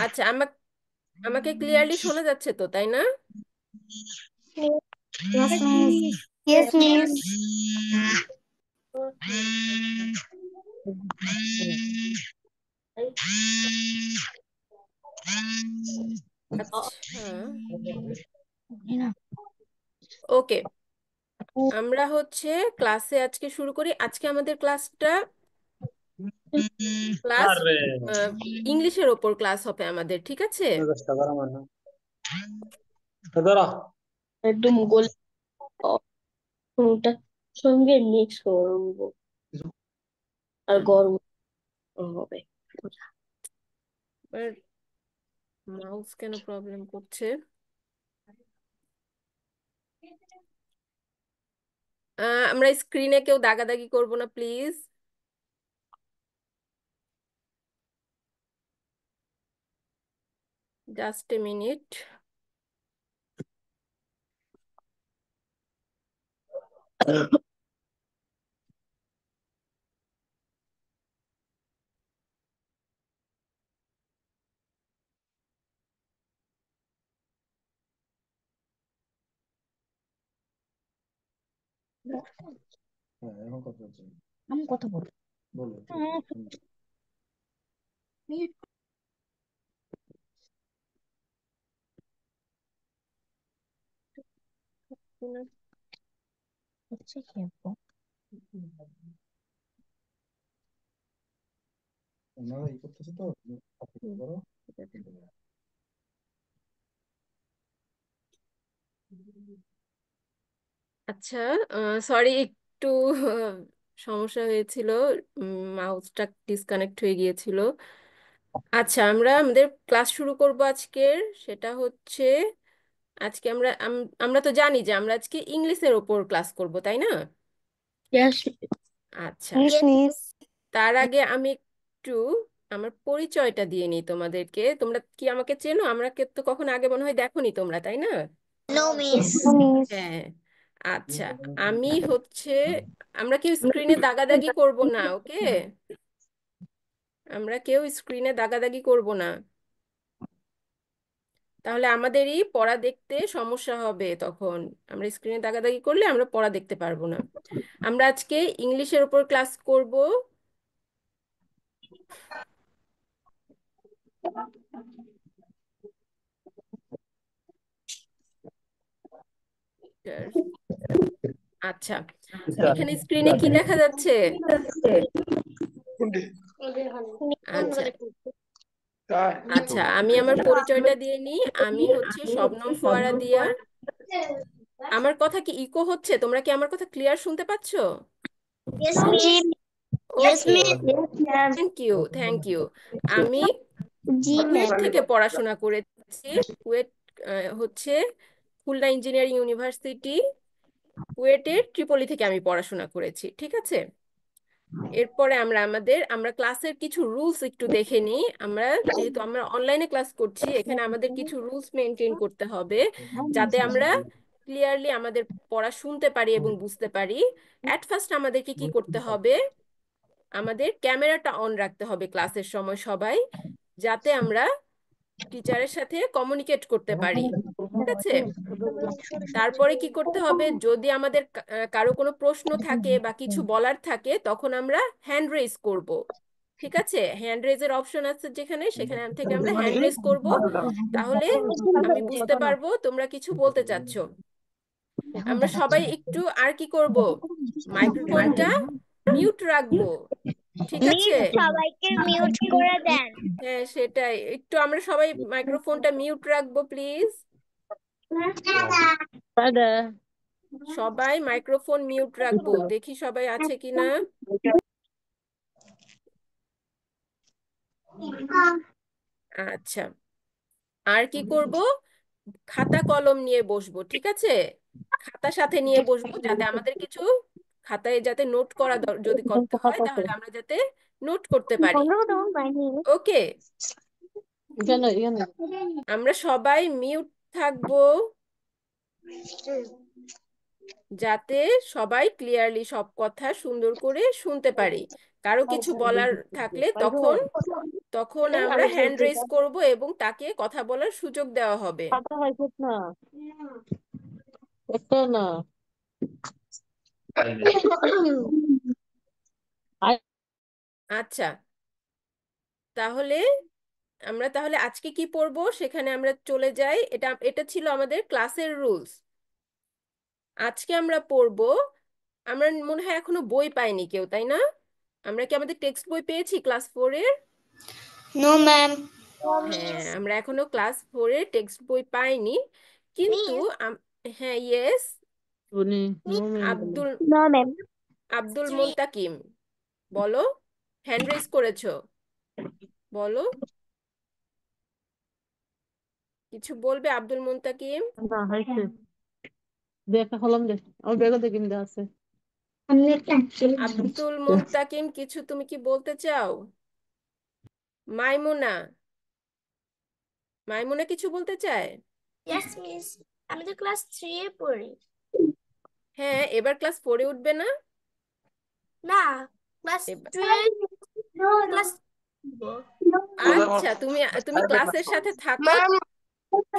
আচ্ছা, আমাকে ক্লিয়ারলি শোনা যাচ্ছে তো, তাই না? Yes, miss. Yes, miss. আচ্ছা, ওকে। আমরা হচ্ছে ক্লাসে আজকে শুরু করি। আজকে আমাদের ক্লাস ইংলিশের ওপর ক্লাস হবে আমাদের, ঠিক আছে? একদম গোল কোনটা সঙ্গে মিক্স করবো আর গরম হবে। মাউস কেন প্রবলেম করছে? আমরা স্ক্রিনে কেউ দাগাদাগি করব না, প্লিজ। Just a minute. আমি কথা বলবো। হচ্ছে কি আপু? আচ্ছা, সরি, একটু সমস্যা হয়েছিল। মাউসটা ডিসকানেক্ট হয়ে গিয়েছিল। আচ্ছা, আমরা আমাদের ক্লাস শুরু করব আজকের। সেটা হচ্ছে আজকে আমরা তো জানি যে আমরা আজকে ইংলিশের ওপর ক্লাস করব, তাই না? Yes, আচ্ছা, Yes, miss. তার আগে আমি একটু আমার পরিচয়টা দিয়ে নিই তোমাদেরকে। তোমরা কি আমাকে চেনো? আমাকে তো কখন আগে মনে হয় দেখোনি তোমরা, তাই না? No, miss. No, miss. হ্যাঁ। আচ্ছা, আমি হচ্ছে আমরা কেউ স্ক্রিনে দাগাদাগি করব না, ওকে? আমরা কেউ স্ক্রিনে দাগাদাগি করব না, তাহলে আমাদেরই পড়া দেখতে সমস্যা হবে। তখন আমরা স্ক্রিনে দাগাদাগি করলে আমরা পড়া দেখতে পারবো না। আমরা আজকে ইংলিশের উপর ক্লাস করব। আচ্ছা, এখানে স্ক্রিনে কি দেখা যাচ্ছে? আচ্ছা আচ্ছা, আমি আমার পরিচয়টা দিয়ে নিই। আমি হচ্ছে শবনম ফোয়ারা দিয়া। আমার কথা কি ইকো হচ্ছে? তোমরা কি আমার কথা ক্লিয়ার শুনতে পাচ্ছো? Yes, miss. Yes, okay, miss. Yes, ma'am. Thank you, thank you. আমি জি, কুয়েট ma'am. থেকে পড়াশোনা করেছি। কুয়েট হচ্ছে খুলনা ইঞ্জিনিয়ারিং ইউনিভার্সিটি, কুয়েটের ট্রিপলি থেকে আমি পড়াশোনা করেছি, ঠিক আছে? এরপরে আমরা ক্লাসের কিছু রুলস একটু দেখে নিই। যেহেতু আমরা অনলাইনে ক্লাস করছি, এখানে আমাদের কিছু রুলস মেনটেন করতে হবে, যাতে আমরা ক্লিয়ারলি আমাদের পড়া শুনতে পারি এবং বুঝতে পারি। অ্যাট ফার্স্ট আমাদেরকে কি করতে হবে? আমাদের ক্যামেরাটা অন রাখতে হবে ক্লাসের সময় সবাই, যাতে আমরা টিচারের সাথে কমিউনিকেট করতে পারি, ঠিক আছে? তারপরে কি করতে হবে, যদি আমাদের কারো কোনো প্রশ্ন থাকে বা কিছু বলার থাকে, তখন আমরা হ্যান্ড রেজ করব, ঠিক আছে? হ্যান্ড রেজের অপশন আছে যেখানে, সেখানে থেকে আমরা হ্যান্ড রেজ করব। তাহলে আমি বুঝতে পারবো তোমরা কিছু বলতে চাচ্ছ। আমরা সবাই একটু আর কি করব, মাইক্রোফোনটা মিউট রাখবো, ঠিক আছে? মিস সবাইকে মিউট করে দেন। হ্যাঁ, সেটাই, একটু আমরা সবাই মাইক্রোফোনটা মিউট রাখবো, প্লিজ। সবাই মাইক্রোফোন মিউট রাখবো, দেখি সবাই আছে কিনা। আচ্ছা, আর কি করব, খাতা কলম নিয়ে বসবো, ঠিক আছে? খাতা সাথে নিয়ে বসবো, যাতে আমাদের কিছু খাতায় যাতে নোট করা যদি করতে হয়, তাহলে আমরা যাতে নোট করতে পারি, ওকে? আমরা সবাই মিউট থাকবো, যাতে সবাই ক্লিয়ারলি সব কথা সুন্দর করে শুনতে পারি। কারো কিছু বলার থাকলে তখন তখন আমরা হ্যান্ড রেজ করব এবং তাকে কথা বলার সুযোগ দেওয়া হবে। কথা হয়েছে না একটা না আচ্ছা, তাহলে আমরা তাহলে আজকে কি পড়বো সেখানে আমরা চলে যাই। এটা এটা ছিল আমাদের ক্লাসের রুলস। আজকে আমরা পড়বো, আমরা মনে হয় এখনো বই পাইনি কেউ, তাই না? আমরা কি আমাদের টেক্সট বই পেয়েছি ক্লাস 4-এর? No ma'am. হ্যাঁ, আমরা এখনো ক্লাস 4-এর টেক্সট বই পাইনি, কিন্তু মিস হ্যাঁ, ইয়েস। উনি নো ম্যাম বলে আব্দুল নো ম্যাম। আব্দুল মুনতাকিম, বলো। হ্যান্ড রেজ করেছো, বলো। কিছু বলবে আব্দুল মুনতাকিম? না হয়েছে দে একটা কলম দে আমার ব্যাগে দেখি দে আছে আব্দুল মুনতাকিম, কিছু তুমি কি বলতে চাও? মাইমুনা, মাইমুনা কিছু বলতে চায়? ইয়েস মিস, আমি তো ক্লাস 3 এ পড়ি। হ্যাঁ, এবার ক্লাস 4-এ উঠবে না? না, ক্লাস এবার 12 ক্লাস। আচ্ছা, তুমি তুমি ক্লাসের সাথে থাকো, ম্যাম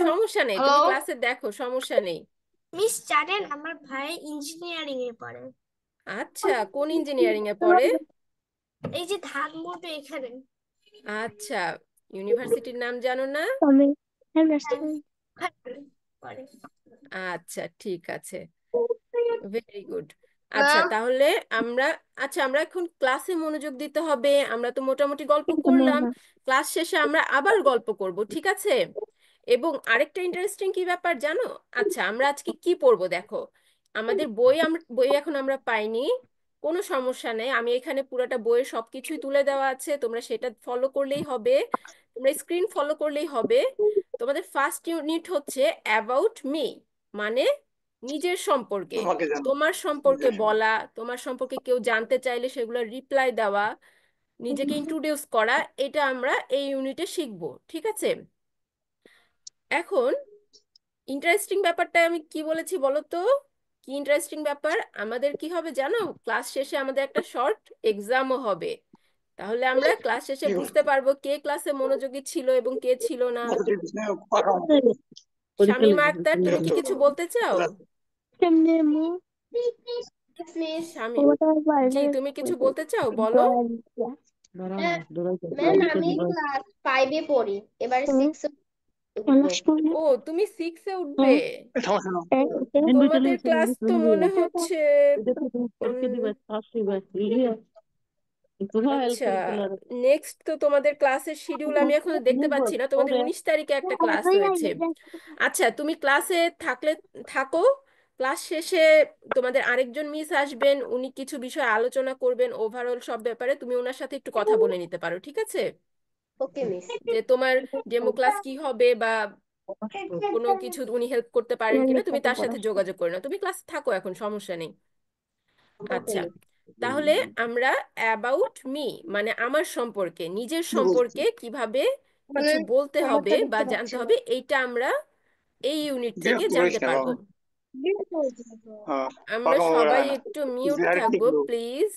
সমস্যা নেই, হ্যালো তুমি ক্লাসে দেখো, সমস্যা নেই। মিস, জানেন আমার ভাই ইঞ্জিনিয়ারিং এ পড়ে। আচ্ছা, কোন ইঞ্জিনিয়ারিং এ পড়ে? এই যে ধানমন্ডি এখানে। আচ্ছা, ইউনিভার্সিটির নাম জানো না? আমি পড়ে। আচ্ছা, ঠিক আছে, ভেরি গুড। আচ্ছা, ম্যাম তাহলে আমরা আচ্ছা, আমরা এখন ক্লাসে মনোযোগ দিতে হবে। আমরা তো মোটামুটি গল্প করলাম, ক্লাস শেষে আমরা আবার গল্প করব, ঠিক আছে? এবং আরেকটা ইন্টারেস্টিং কি ব্যাপার জানো? আচ্ছা, আমরা আজকে কি পড়বো দেখো। আমাদের বই এখন আমরা পাইনি, কোনো সমস্যা নেই, আমি এখানে পুরোটা বইয়ের সবকিছুই তুলে দেওয়া আছে, তোমরা সেটা ফলো করলেই হবে, তোমরা স্ক্রিন ফলো করলেই হবে। তোমাদের ফার্স্ট ইউনিট হচ্ছে অ্যাবাউট মি, মানে নিজের সম্পর্কে, তোমাকে জানো তোমার সম্পর্কে নিজের সম্পর্কে। বলা, তোমার সম্পর্কে কেউ জানতে চাইলে সেগুলো রিপ্লাই দেওয়া, নিজেকে ইন্ট্রোডিউস করা, এটা আমরা এই ইউনিটে শিখবো, ঠিক আছে? এখন ইন্টারেস্টিং ব্যাপারটা আমি কি বলেছি বলো তো? কি ইন্টারেস্টিং ব্যাপার আমাদের কি হবে জানো? ক্লাস শেষে আমাদের একটা শর্ট এক্সামও হবে। তাহলে আমরা ক্লাস শেষে কি বুঝতে করছো? পারবো কে ক্লাসে মনোযোগী ছিল এবং কে ছিল না। পজিটিভ বিষয়ে কথা পরীক্ষা শামীমা লিখবে আক্তার, তুমি কি কিছু বলতে চাও? কেমনে মু মিস। শামী, জি, তুমি কিছু বলতে চাও, বলো। দাঁড়াও না দৌড়াইতে ম্যাম পরীক্ষা আমি দিবা ক্লাস 5 এ পড়ি, এবার 6 এ উঠবো। ও, তুমি 6-এ উঠবে? সমস্যা না। তোমাদের ক্লাস তো মনে হচ্ছে এটা তো তুমি পরীক্ষা দিবা ফার্স্ট দিবা ইয়ে তোমার হেল্প আচ্ছা, করতে লাগে নেক্সট তো তোমাদের ক্লাসের শিডিউল আমি এখন দেখতে পাচ্ছি না, তোমাদের পরে 19 তারিখে একটা ক্লাস রয়েছে। আচ্ছা, তুমি ক্লাসে থাকলে থাকো, ক্লাস শেষে তোমাদের আরেকজন মিস আসবেন, উনি কিছু বিষয় আলোচনা করবেন, ওভারঅল সব ব্যাপারে তুমি ওনার সাথে একটু কথা বলে নিতে পারো, ঠিক আছে? ওকে মিস। যে তোমার ডেমো ক্লাস কি হবে বা কোনো কিছু উনি হেল্প করতে পারেন কিনা, তুমি তার সাথে যোগাযোগ করে নাও, তুমি ক্লাসে থাকো এখন, সমস্যা নেই। আচ্ছা, তাহলে আমরা অ্যাবাউট মি, মানে আমার সম্পর্কে, নিজের কি বলছো? সম্পর্কে কিভাবে মানে কিছু বলতে হবে আমারটা বা দেখতে পাচ্ছি জানতে না। হবে, এইটা আমরা এই ইউনিট থেকে বিরক্ত করিস জানতে না পারবো। বাবা। হ্যাঁ, আমরা পাকা হবে সবাই না। একটু মিউট বিহারি ঠিক থাকবো, লোক। প্লিজ।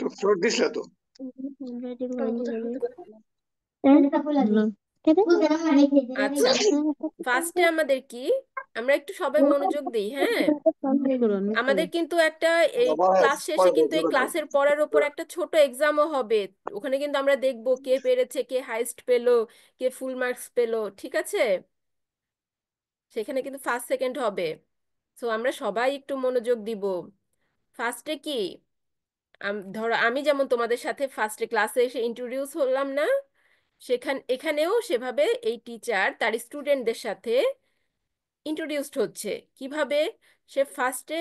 তো চোট দিছিল তো। আচ্ছা, ফার্স্টে আমাদের কি, আমরা একটু সবাই মনোযোগ দিই, হ্যাঁ? আমাদের কিন্তু একটা এই বাবা ক্লাস শেষে পরে কিন্তু এই জোরে দাও। ক্লাসের পড়ার উপর একটা ছোট এক্সামও হবে। ওখানে কিন্তু আমরা দেখবো কে পেরেছে, কে হাইস্ট পেলো, কে ফুল মার্কস পেলো, ঠিক আছে? সেখানে কিন্তু ফার্স্ট সেকেন্ড হবে। সো আমরা সবাই একটু মনোযোগ দিব। ফার্স্টে কি, ধরো আমি যেমন তোমাদের সাথে ফার্স্টে ক্লাসে এসে ইন্ট্রোডিউস হলাম না, এখানেও সেভাবে এই টিচার তার স্টুডেন্টদের সাথে ইন্ট্রোডিউসড হচ্ছে। কিভাবে? সে ফার্স্টে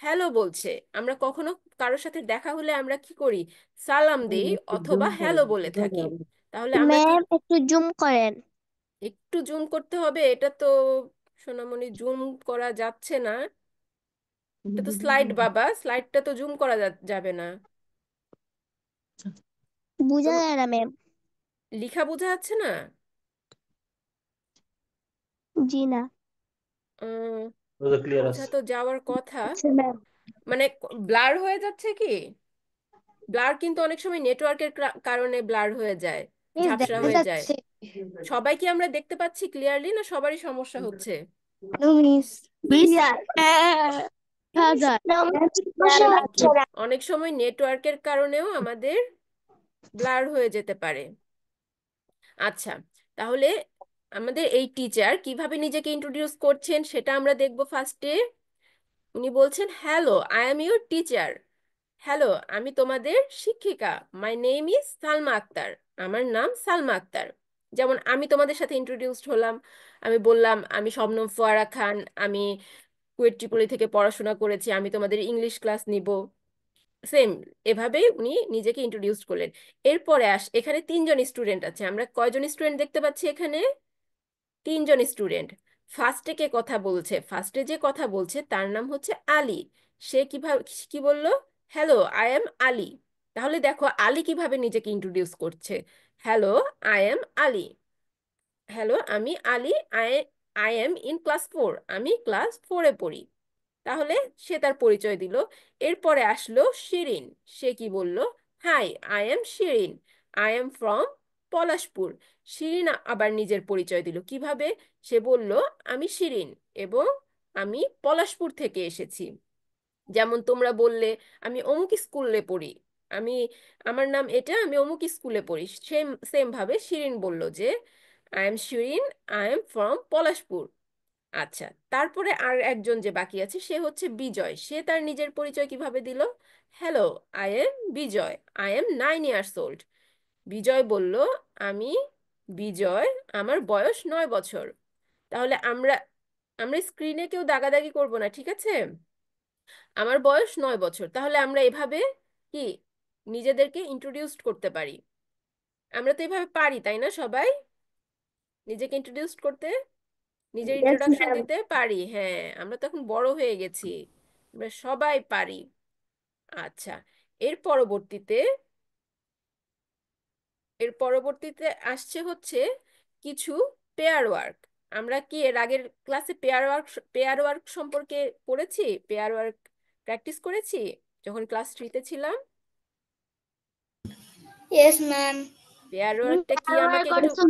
হ্যালো বলছে। আমরা কখনো কারোর সাথে দেখা হলে আমরা কি করি? সালাম দেই অথবা হ্যালো বলে থাকি। তাহলে আমরা কি, ম্যাম একটু জুম করেন। একটু জুম করতে হবে? এটা তো সোনামণি জুম করা যাচ্ছে না, এটা তো স্লাইড বাবা, স্লাইডটা তো জুম করা যাবে না। বুঝা তোম যায় না ম্যাম। লিখা বোঝা যাচ্ছে না? জি না। উম, ক্লিয়ার বোঝা আছে। তো যাওয়ার কথা, আচ্ছা ম্যাম। মানে ব্লার হয়ে যাচ্ছে কি? ব্লার কিন্তু অনেক সময় নেটওয়ার্কের কারণে ব্লার হয়ে যায়, মিস ঝাপসা দেখা হয়ে যায়। যাচ্ছে। সবাই কি আমরা দেখতে পাচ্ছি ক্লিয়ারলি, না সবারই সমস্যা হচ্ছে? No miss. অনেক সময় নেটওয়ার্কের কারণেও আমাদের ব্লার হয়ে যেতে পারে। আচ্ছা, তাহলে আমাদের এই টিচার কিভাবে নিজেকে ইন্ট্রোডিউস করছেন সেটা আমরা দেখব ফার্স্টে। উনি বলছেন, hello, I am your teacher. Hello, আমি তোমাদের শিক্ষিকা। My name is Salma Akter. আমার নাম সালমা আক্তার। যেমন আমি তোমাদের সাথে ইন্ট্রোডিউসড হলাম, আমি বললাম আমি শবনম ফোয়ারা খান, আমি কুয়েট ট্রিপলি থেকে পড়াশোনা করেছি, আমি তোমাদের ইংলিশ ক্লাস নিব। সেম এভাবেই উনি নিজেকে ইন্ট্রোডিউস করলেন। এরপরে এখানে তিনজন স্টুডেন্ট আছে। আমরা কয়জন স্টুডেন্ট দেখতে পাচ্ছি এখানে? তিনজন স্টুডেন্ট। ফার্স্টে কে কথা বলছে? ফার্স্টে যে কথা বলছে তার নাম হচ্ছে আলী। সে কিভাবে কি বলল? Hello, I am Ali. তাহলে দেখো আলী কিভাবে নিজেকে ইন্ট্রোডিউস করছে। Hello, I am Ali. Hello, আমি Ali. I I am in class 4। আমি ক্লাস 4-এ পড়ি। তাহলে সে তার পরিচয় দিল। এরপরে আসলো শিরিন। সে কি বলল? Hi, I am Shirin. I am from Palashpur. Shirin আবার নিজের পরিচয় দিল কিভাবে? সে বলল, আমি শিরিন এবং আমি পলাশপুর থেকে এসেছি। যেমন তোমরা বললে, আমি অমুক স্কুলে পড়ি, আমি আমার নাম এটা, আমি অমুক স্কুলে পড়ি। সেম সেম ভাবে শিরিন বলল যে, I am Shirin, I am from Palashpur. আচ্ছা, তারপরে আর একজন যে বাকি আছে সে হচ্ছে বিজয়। সে তার নিজের পরিচয় কিভাবে দিল? Hello, I am Bijoy. I am 9 years old. Bijoy বলল, আমি বিজয়, আমার বয়স 9 বছর। তাহলে আমরা আমরা স্ক্রিনে কেউ দাগাদাগি করব না, ঠিক আছে? আমার বয়স 9 বছর। তাহলে আমরা এভাবে কি নিজেদেরকে ইন্ট্রোডিউস করতে পারি? আমরা তো এভাবে পারি, তাই না? সবাই নিজেকে ইন্ট্রোডিউস করতে, নিজের ইন্ট্রোডাকশন দিতে পারি। হ্যাঁ, আমরা তো এখন বড় হয়ে গেছি, আমরা সবাই পারি। আচ্ছা, এর পরবর্তীতে এর পরবর্তীতে আসছে হচ্ছে কিছু পেয়ার ওয়ার্ক। আমরা কি এর আগের ক্লাসে পেয়ার ওয়ার্ক সম্পর্কে পড়েছি? পেয়ার ওয়ার্ক প্র্যাকটিস করেছি যখন ক্লাস 3-তে ছিলাম। Yes ma'am. পেয়ার ওয়ার্কটা কি আমাকে একটু,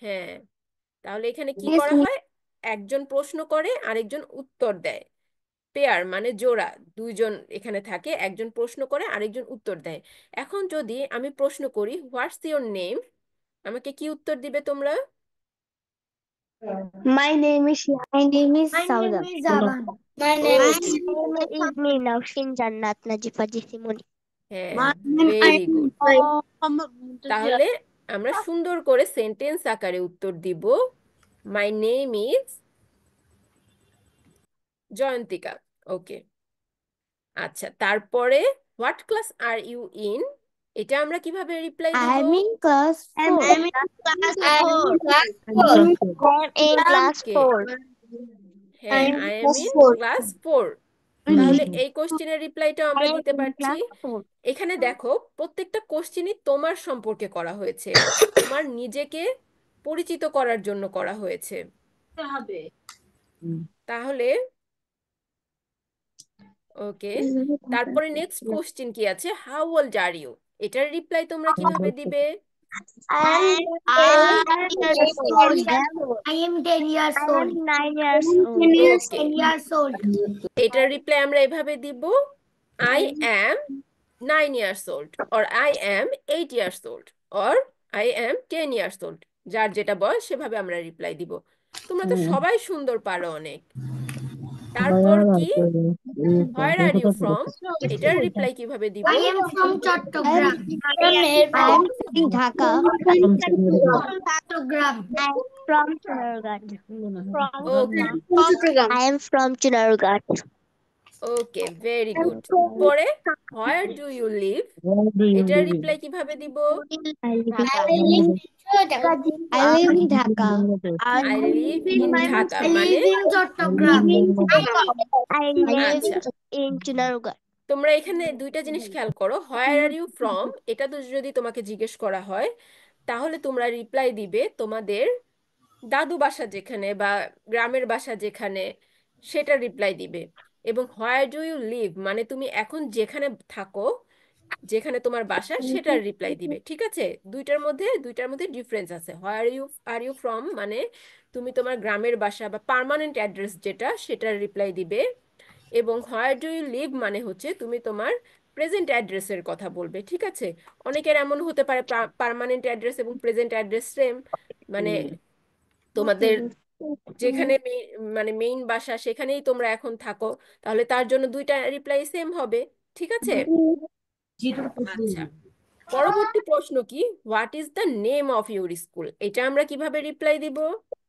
হ্যাঁ, তাহলে এখানে কি ইয়েস করা হয়? একজন প্রশ্ন করে আরেকজন উত্তর দেয়। পেয়ার মানে জোড়া, দুইজন এখানে থাকে, একজন প্রশ্ন করে আরেকজন উত্তর দেয়। এখন যদি আমি প্রশ্ন করি, হোয়াটস ইওর নেম, আমাকে কি উত্তর দিবে তোমরা? My name is My name is My Sauda. name is Zaban. My name is okay, Name is Nafshin Jannat Najifa Jisimoni. হ্যাঁ, My name very good. is তাহলে আমরা সুন্দর করে সেন্টেন্স আকারে উত্তর দিব। My name is Joyontika. Okay, আচ্ছা, তারপরে what class are you in, এটা আমরা কিভাবে রিপ্লাই দিব? I'm in class 4. I'm in class 4. I'm in class ওকে, 4. হ্যাঁ, I'm in I am class in 4. Class 4। তাহলে এই কোশ্চেনের রিপ্লাইটাও আমরা I am দিতে in পারছি। class 4. এখানে দেখো প্রত্যেকটা কোশ্চেনই তোমার সম্পর্কে করা হয়েছে, তোমার নিজেকে পরিচিত করার জন্য করা হয়েছে। তাহলে ওকে, তারপরে নেক্সট কোশ্চেন কি আছে? হাউ ওল্ড আর ইউ, এটার রিপ্লাই তোমরা কিভাবে দিবে? I am 10 years I old. am 9 years old. Okay, 10 years old. এটার রিপ্লাই আমরা এভাবে দিব, I am 9 years old, or I am 8 years old, or I am 10 years old. যার যেটা বয়স সেভাবে আমরা রিপ্লাই দিব। তোমরা তো সবাই সুন্দর পারো অনেক। তারপর কি, হোয়ার আর ইউ ফ্রম, এটার রিপ্লাই কিভাবে দিব? I am from Chattogram. I am in Dhaka. Chattogram. I am from Chunargarh. Okay, I am from Chunargarh. Okay, very good. পরে হোয়ার ডু ইউ লিভ, এটার রিপ্লাই কিভাবে দিব? I live in Dhaka. I live in Dhaka I মানে, live in Chattogram. I live আচ্ছা, in Chunargarh. তোমরা এখানে দুইটা জিনিস খেয়াল করো। হোয়ার আর ইউ ফ্রম, এটা তো যদি তোমাকে জিজ্ঞেস করা হয় তাহলে তোমরা রিপ্লাই দিবে তোমাদের দাদু বাসা যেখানে বা গ্রামের বাসা যেখানে, সেটা রিপ্লাই দিবে। এবং হোয়ার ডু ইউ লিভ মানে তুমি এখন যেখানে থাকো, যেখানে তোমার বাসা সেটার রিপ্লাই দিবে। ঠিক আছে, দুইটার মধ্যে ডিফারেন্স আছে। Where you are you from মানে তুমি তোমার গ্রামের বাসা বা পার্মানেন্ট অ্যাড্রেস যেটা সেটার রিপ্লাই দিবে, এবং হোয়ার ডু ইউ লিভ মানে হচ্ছে তুমি তোমার প্রেজেন্ট অ্যাড্রেসের কথা বলবে। ঠিক আছে, অনেকের এমন হতে পারে পার্মানেন্ট অ্যাড্রেস এবং প্রেজেন্ট অ্যাড্রেস সেম, মানে তোমাদের যেখানে মানে মেইন বাসা সেখানেই তোমরা এখন থাকো, তাহলে তার জন্য দুইটা রিপ্লাই সেম হবে। ঠিক আছে, আচ্ছা। পরবর্তী প্রশ্ন কি, what is the name of your school, এটা আমরা কিভাবে রিপ্লাই দিব?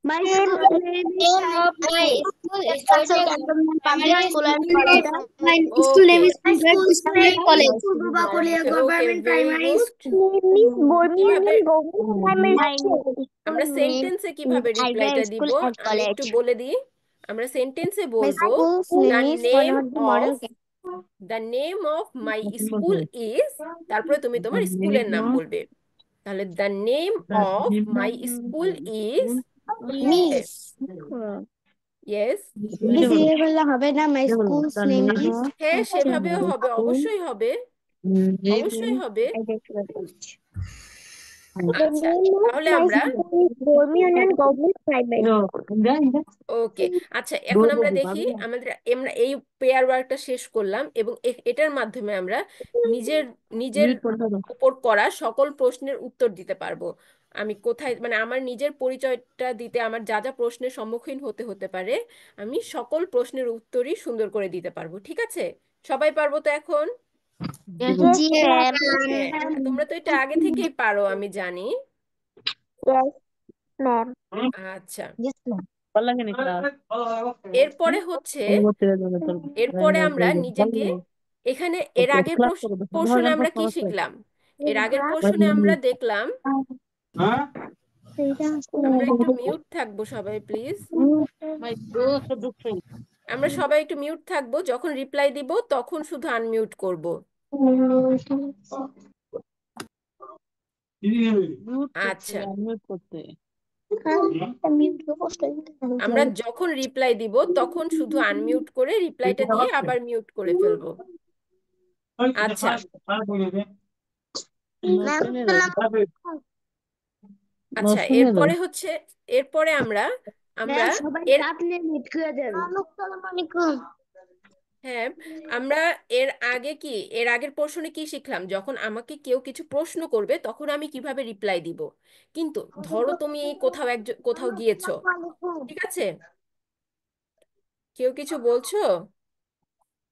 My school name is Name of my school is Structural Georgia Cantonment Primary Public School and School. College. My school okay name is Student Islamic College. Bakulia okay, Government very Primary good. School. Name is কিভাবে Government Primary School. আমরা সেন্টেন্সে কিভাবে রিপ্লাইটা Albert দিব School and আমি একটু College. বলে দিই। আমরা সেন্টেন্সে My বলবো school's the name is name Panhati Model of the name of my school is, তারপরে তুমি তোমার স্কুলের নাম বলবে। তাহলে the name of my school is, Miss. Yes, Miss ये वाला হবে না my school's name is হ্যাঁ সেভাবেও হবে, অবশ্যই হবে, অবশ্যই হবে। আচ্ছা, তাহলে আমরা ওকে, আচ্ছা এখন আমরা দেখি আমরা এই পেয়ার ওয়ার্কটা শেষ করলাম, এবং এটার মাধ্যমে আমরা নিজের নিজের উপর করা সকল প্রশ্নের উত্তর দিতে পারবো। আমি কোথায় মানে আমার নিজের পরিচয়টা দিতে আমার যা যা প্রশ্নের সম্মুখীন হতে হতে পারে আমি সকল প্রশ্নের উত্তরই সুন্দর করে দিতে পারবো। ঠিক আছে, সবাই পারবো তো এখন? জি ম্যাম হ্যাঁ, তোমরা তো এটা আগে থেকেই পারো আমি জানি। ম্যাম আচ্ছা, পল্লাঙ্গিনী ক্লাস এরপরে হচ্ছে এরপরে আমরা নিজেকে এখানে এর আগের পোর্শনে আমরা কি শিখলাম? এর আগের পোর্শনে আমরা দেখলাম, আমরা একটু মিউট থাকবো সবাই প্লিজ, আমরা সবাই একটু মিউট থাকবো, যখন রিপ্লাই দিব তখন শুধু আনমিউট করব। আচ্ছা, আমরা যখন রিপ্লাই দিব তখন শুধু আনমিউট করে রিপ্লাইটা দিয়ে আবার মিউট করে ফেলবো। আচ্ছা, আচ্ছা এরপরে হচ্ছে এরপরে আমরা আমরা সবাই এর কাটলে মিট করে দেন আসসালামু আলাইকুম হ্যাঁ, আমরা এর আগের পোর্শনে কি শিখলাম, যখন আমাকে কেউ কিছু প্রশ্ন করবে তখন আমি কিভাবে রিপ্লাই দিব। কিন্তু ধরো তুমি কোথাও গিয়েছো, ঠিক আছে, কেউ কিছু বলছো,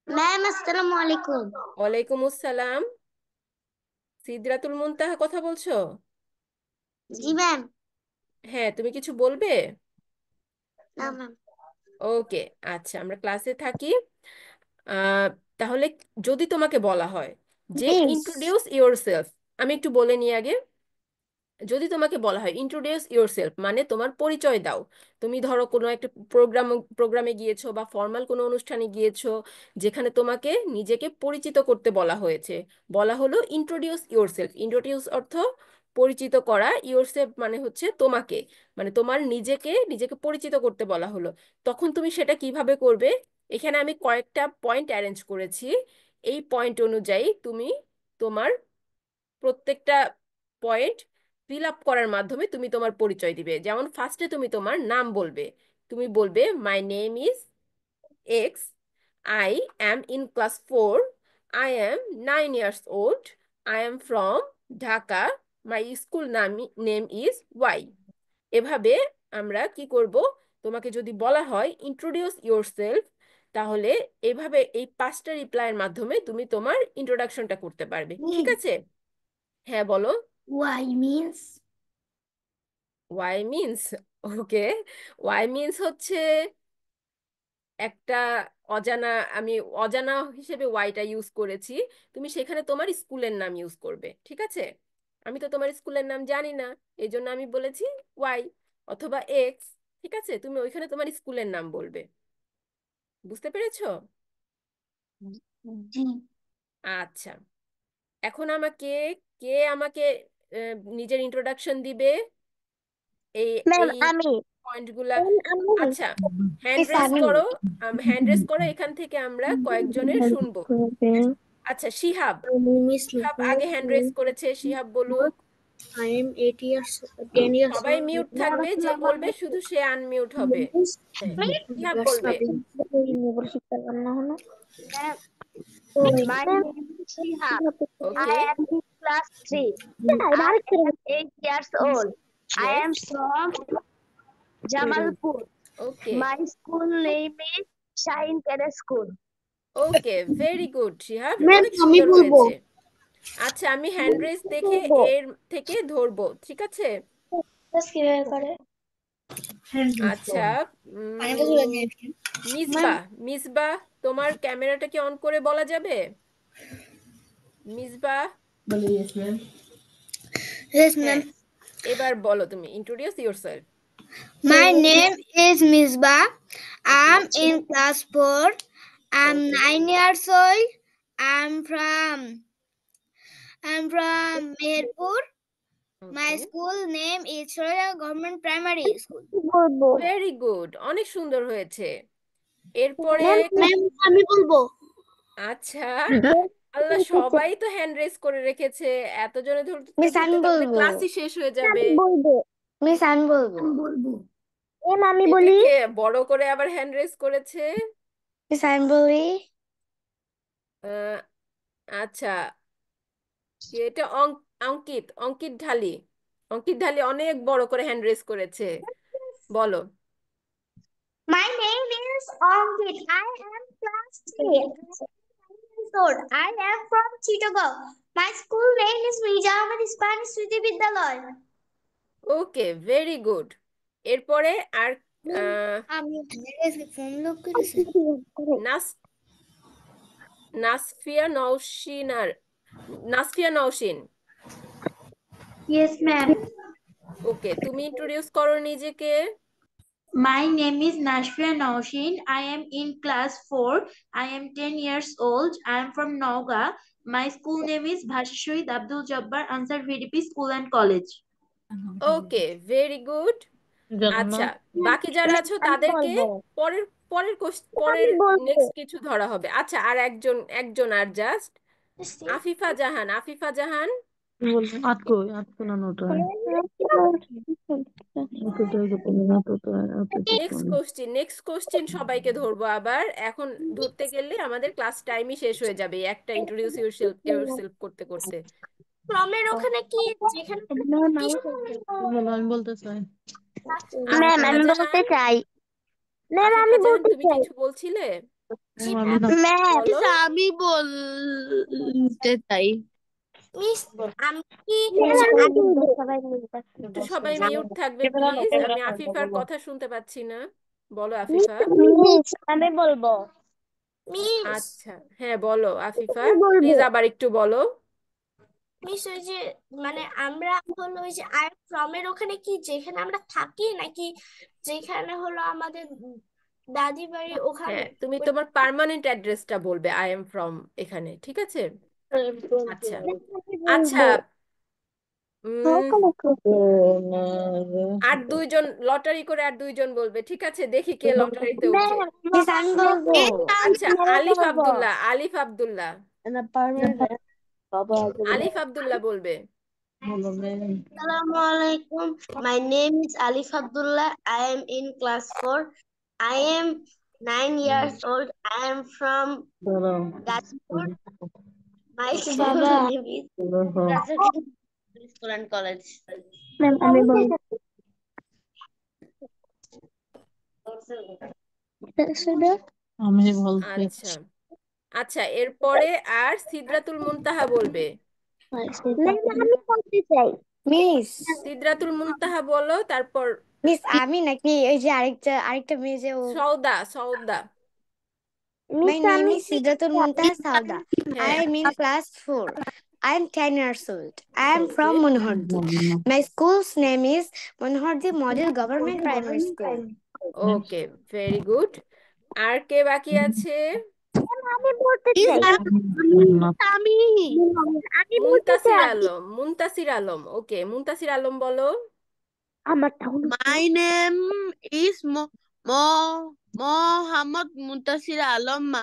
ম্যাম আসসালামু আলাইকুম ওয়ালাইকুম আসসালাম, সিদরাতুল মুনতাহা কথা বলছো? জি ম্যাম হ্যাঁ, তুমি কিছু বলবে? না ম্যাম ওকে, আচ্ছা আমরা ক্লাসে থাকি। আহ, তাহলে যদি তোমাকে বলা হয় যে মিস ইন্ট্রোডিউস ইয়োরসেলফ, আমি একটু বলে নিই আগে। যদি তোমাকে বলা হয় ইন্ট্রোডিউস ইয়োরসেলফ মানে তোমার পরিচয় দাও, তুমি ধরো কোনো একটা প্রোগ্রামে গিয়েছো বা ফর্মাল কোনো অনুষ্ঠানে গিয়েছো যেখানে তোমাকে নিজেকে পরিচিত করতে বলা হয়েছে, বলা হলো ইন্ট্রোডিউস ইয়োরসেলফ। ইন্ট্রোডিউস অর্থ পরিচিত করা, ইয়োরসেলফ মানে হচ্ছে তোমাকে, মানে তোমার নিজেকে নিজেকে পরিচিত করতে বলা হলো, তখন তুমি সেটা কিভাবে করবে? এখানে আমি কয়েকটা পয়েন্ট অ্যারেঞ্জ করেছি, এই পয়েন্ট অনুযায়ী তুমি তোমার প্রত্যেকটা পয়েন্ট ফিল আপ করার মাধ্যমে তুমি তোমার পরিচয় দিবে। যেমন ফার্স্টে তুমি তোমার নাম বলবে, তুমি বলবে মাই name is x, I am in class 4, I am 9 years old, I am from Dhaka, my school name is Y. এভাবে আমরা কি করব, তোমাকে যদি বলা হয় ইন্ট্রোডিউস ইয়োরসেলফ, তাহলে এভাবে এই 5টা রিপ্লাইয়ের মাধ্যমে তুমি তোমার ইন্ট্রোডাকশনটা করতে পারবে। ঠিক আছে, হ্যাঁ বলো। ওয়াই মিন্স ওয়াই মিন্স, ওকে, ওয়াই মিন্স হচ্ছে একটা অজানা, আমি অজানা হিসেবে ওয়াইটা ইউজ করেছি, তুমি সেখানে তোমার স্কুলের নাম ইউজ করবে। ঠিক আছে, আমি তো তোমার স্কুলের নাম জানি না, এই জন্য আমি বলেছি ওয়াই অথবা এক্স। ঠিক আছে, তুমি ওইখানে তোমার স্কুলের নাম বলবে। বুঝতে পেরেছো? জি আচ্ছা, এখন কে আমাকে নিজের ইন্ট্রোডাকশন দিবে? এই ম্যাম এই আমি পয়েন্টগুলা। আচ্ছা, হ্যান্ড রেজ করো, এখান থেকে আমরা কয়েকজনের শুনবো। আচ্ছা, শিহাব শিহাব আগে হ্যান্ড রেজ করেছে, শিহাব বলুক। I am 8 years, 10 years সবাই old. মিউট থাকবে, যে বলবে শুধু সে আনমিউট হবে। হ্যাঁ, শিহাব বলবে। My name is Shihab. Okay, I am in class 3. I am 8 years old. I am from Jabalpur. Okay, My school name is Shaheen Terrace School. Okay, very good Shihab, Ma'am, অনেক আমি সুন্দর বলবো। হয়েছে। আচ্ছা, আমি হ্যান্ড রেজ দেখে এর থেকে ধরবো, ঠিক আছে? কিভাবে করে? আচ্ছা, মিসবাহ মিসবাহ তোমার ক্যামেরাটা কি অন করে বলা যাবে? মিসবাহ, Yes, হ্যাঁ, ma'am. এবার বলো, তুমি introduce yourself. My name is Misbah. I'm in class 4. I'm Okay. 9 years old. I'm from Meherpur. My school name is Shoraya Government Primary School. Very good, অনেক সুন্দর হয়েছে। এরপরে ম্যাম আমি বলবো। আচ্ছা, আল্লাহ, সবাই তো হ্যান্ড রেজ করে রেখেছে, এতজনে ধরতে মিস আমি ধরতে তো আমাদের বলবো। ক্লাসই শেষ হয়ে যাবে। মিস আমি বলবো। আমি এটা বলি। কে বড় করে আবার হ্যান্ড রেজ করেছে? মিস আমি বলি। আহ, আচ্ছা, এটা অঙ্কিত অঙ্কিত ঢালি। অঙ্কিত ঢালি অনেক বড় করে হ্যান্ড রেজ করেছে, বলো। My name is Ankit. I am class 3. I am from Chittagong. My school name is Mirza Ahmed Spanish City Vidyalaya. Okay, very good. এরপরে আর আমি ফোন লক করেছি। নাস নাসফিয়া নওশিনার নাসফিয়া নওশিন। Yes, ma'am. ওকে, তুমি ইন্ট্রোডিউস করো নিজেকে। My name is Nashfia Naushin. I am in class 4. I am 10 years old. I am from Nauga. My school name is Bhasha Shahid Abdul Jabbar Ansar VDP School and College. Okay, very good. আচ্ছা, বাকি যারা আছো তাদেরকে পরের পরের পরের next কিছু ধরা হবে। আচ্ছা, আর একজন একজন আর জাস্ট আফিফা জাহান। আফিফা জাহান, নেক্সট কোশ্চিন সবাইকে ধরবো আবার। এখন ধরতে গেলে আমাদের ক্লাস টাইমই শেষ হয়ে যাবে, এই একটা ইন্ট্রোডিউস ইউরসেলফ করতে করতে। ফর্মের ওখানে কি যেখানে আমি বলতে চাই। ম্যাম আফিফা আমি জাহান, বলতে চাই। ম্যাম আফিফা আমি জাহান, বলতে তুমি চাই। কিছু বলছিলে? ম্যাম বলো। আমি বলতে চাই। মিস আমি কি একটু সবাই মিউট থাকবে প্লিজ, আমি আফিফার কথা শুনতে পাচ্ছি না। বলো আফিফা। মিস আমি বলবো। মিস আচ্ছা, হ্যাঁ বলো আফিফা, আমি বলবো। প্লিজ আবার একটু বলো। মিস ওই যে মানে আমরা হলো ওই যে আই ফ্রমের ওখানে কি যেখানে আমরা থাকি নাকি যেখানে হলো আমাদের দাদি বাড়ি ওখানে? হ্যাঁ, তুমি তোমার পার্মানেন্ট অ্যাড্রেসটা বলবে, আই এম ফ্রম এখানে, ঠিক আছে? আচ্ছা, আচ্ছা, আর দুইজন লটারি করে, আর দুইজন বলবে, ঠিক আছে? দেখি কে লটারিতে উঠে। আমি বলবো। আচ্ছা, আলিফ আব্দুল্লাহ। আলিফ আব্দুল্লাহ আলিফ আব্দুল্লাহ বলবে। Assalamualaikum. My name is Alif Abdullah. I am in class 4. I am 9 years old. I am from Gazipur. My school name is Rasul School and College. Ma'am আমি বলবো। আমি বলতে আচ্ছা, আচ্ছা, এরপরে আর সিদরাতুল মুনতাহা বলবে। ম্যাম আমি বলতে চাই। মিস সিদরাতুল মুনতাহা বলো, তারপর মিস আমি নাকি ওই যে আরেকটা মেয়ে যে ও সওদা। সওদা, My name is Sidratul Muntaha Sauda. I হ্যাঁ, am in class 4. I am 10 years old. I am from okay, Monohardi. My school's name is Monohardi Model Government Primary School. Okay, very good. আর কে বাকি আছে? আমি বলতে চাই। আমি আমি বলতে মুনতাসির চাই। আলম। মুনতাসির আলম, ওকে, মুনতাসির আলম বলো। My name is Mohammad Muntasir Alam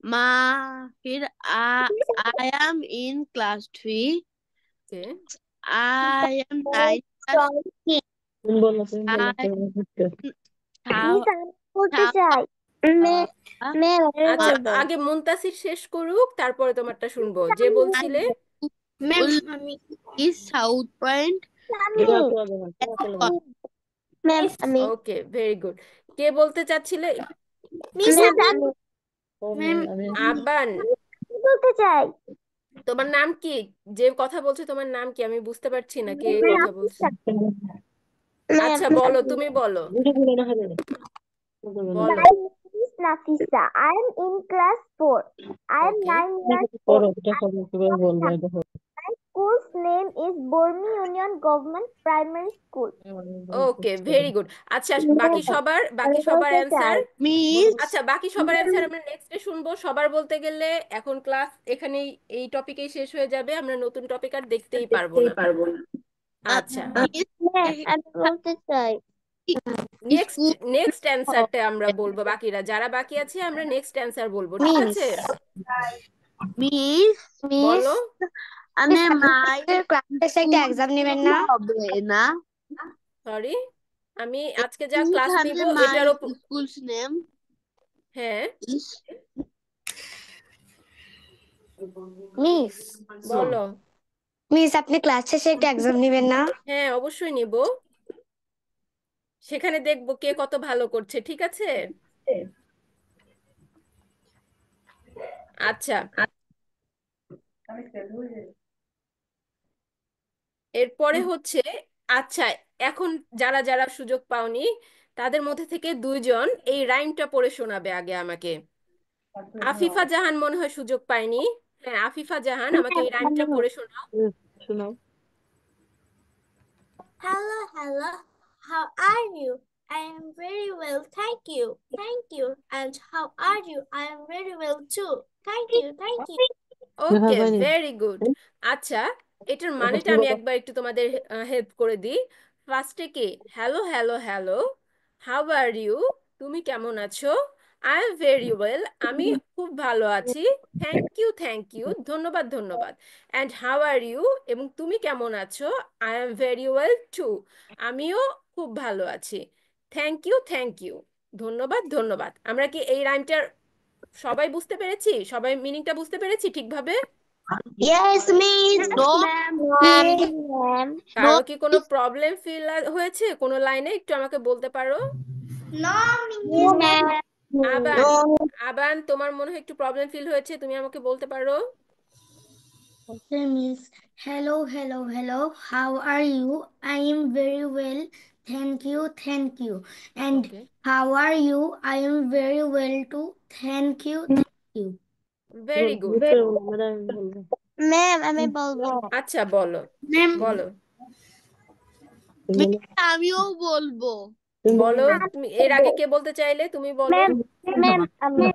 Mahir. I am in class 3. Okay I am 9 years. তুমি বলো I মিস how আমি বলতে চাই আচ্ছা my আগে মুনতাসির শেষ করুক, তারপরে তোমারটা শুনবো। যে বলছিলে school is South Point. এরা তো আগে না, তোরা চলে যাও। ম্যাম আমি ওকে, ভেরি গুড। কে বলতে চাচ্ছিলে? মিস আমি ও ম্যাম, আমি আবান, বলতে চাই তোমার নাম কি? যে কথা বলছে তোমার নাম কি? আমি বুঝতে পারছি না কে কথা বলছে। ম্যাম আচ্ছা বলো, তুমি বলো, বুঝে বলো না হবে না। বুঝে বলো। বলো। My name is Nafisa. I am in class 4. I am ওকে 9 ঠিক years আছে, করো, old. এটা সবাই কিভাবে বলবো এটা হোক। My school's name is Bormi Union Government Primary School. Okay, very good. আচ্ছা বাকি সবার অ্যান্সার, Miss আচ্ছা বাকি সবার অ্যান্সার আমরা নেক্সটে শুনবো। সবার বলতে গেলে এখন ক্লাস এখানেই, এই টপিকেই শেষ হয়ে যাবে, আমরা নতুন টপিক আর দেখতেই পারবো না। আচ্ছা Miss ম্যাম আমি বলতে চাই নেক্সট school নেক্সট অ্যান্সারটা আমরা বলবো, বাকিরা যারা বাকি আছে আমরা নেক্সট অ্যান্সার বলবো, ঠিক আছে? Miss বলো। মানে মাই ক্লাসে একটা এক্সাম নেবেন না হবে না। সরি, আমি আজকে যা ক্লাস এখানে নিব মাই এটার ওপর, স্কুলস নেম হ্যাঁ ইস মিস বলো। মিস আপনি ক্লাস শেষে একটা এক্সাম নেবেন না হ্যাঁ অবশ্যই নিব, সেখানে দেখবো কে কত ভালো করছে, ঠিক আছে? আচ্ছা এরপরে হচ্ছে, আচ্ছা এখন যারা যারা সুযোগ পাওনি তাদের মধ্যে থেকে দুইজন এই রাইমটা পড়ে শোনাবে আগে আমাকে। আফিফা জাহান মনে হয় সুযোগ পায়নি। হ্যাঁ আফিফা জাহান, আমাকে এই রাইমটা পড়ে শোনাও। শোনাও। Hello, hello. How are you? I am very well, thank you. Thank you. And how are you? I am very well too. Thank you, thank you. ওকে, হ্যাঁ, ভেরি গুড। আচ্ছা এটার মানেটা আমি একবার একটু তোমাদের হেল্প করে দিই। ফার্স্টে কি, hello hello hello, how are you, তুমি কেমন আছো? আই এম ভেরি ওয়েল, আমি খুব ভালো আছি। থ্যাংক ইউ, ধন্যবাদ ধন্যবাদ। অ্যান্ড হাউ আর ইউ, এবং তুমি কেমন আছো? I am very well too, আমিও খুব ভালো আছি। থ্যাংক ইউ, ধন্যবাদ ধন্যবাদ। আমরা কি এই রাইমটার সবাই বুঝতে পেরেছি? সবাই মিনিংটা বুঝতে পেরেছি ঠিকভাবে? Yes, miss. No Yes, ma'am. No কারো কি কোনো প্রবলেম ফিল হয়েছে কোনো লাইনে? একটু আমাকে বলতে পারো। No, miss. Ma'am. আবান, আবান তোমার মনে হয় একটু প্রবলেম ফিল হয়েছে, তুমি আমাকে বলতে পারো। Okay, miss. Hello, hello, hello. How are you? I am very well. Thank you, thank you. And okay, how are you? I am very well too. Thank you, thank you. Very good. Madam বলবো। Ma'am আমি বলবো আচ্ছা বলো, ma'am বলো তুমি বলো। আমিও বলবো। তুমি বলো। বলো। তুমি এর আগে কে বলতে চাইলে, তুমি বলো। ম্যাম ম্যাম আমি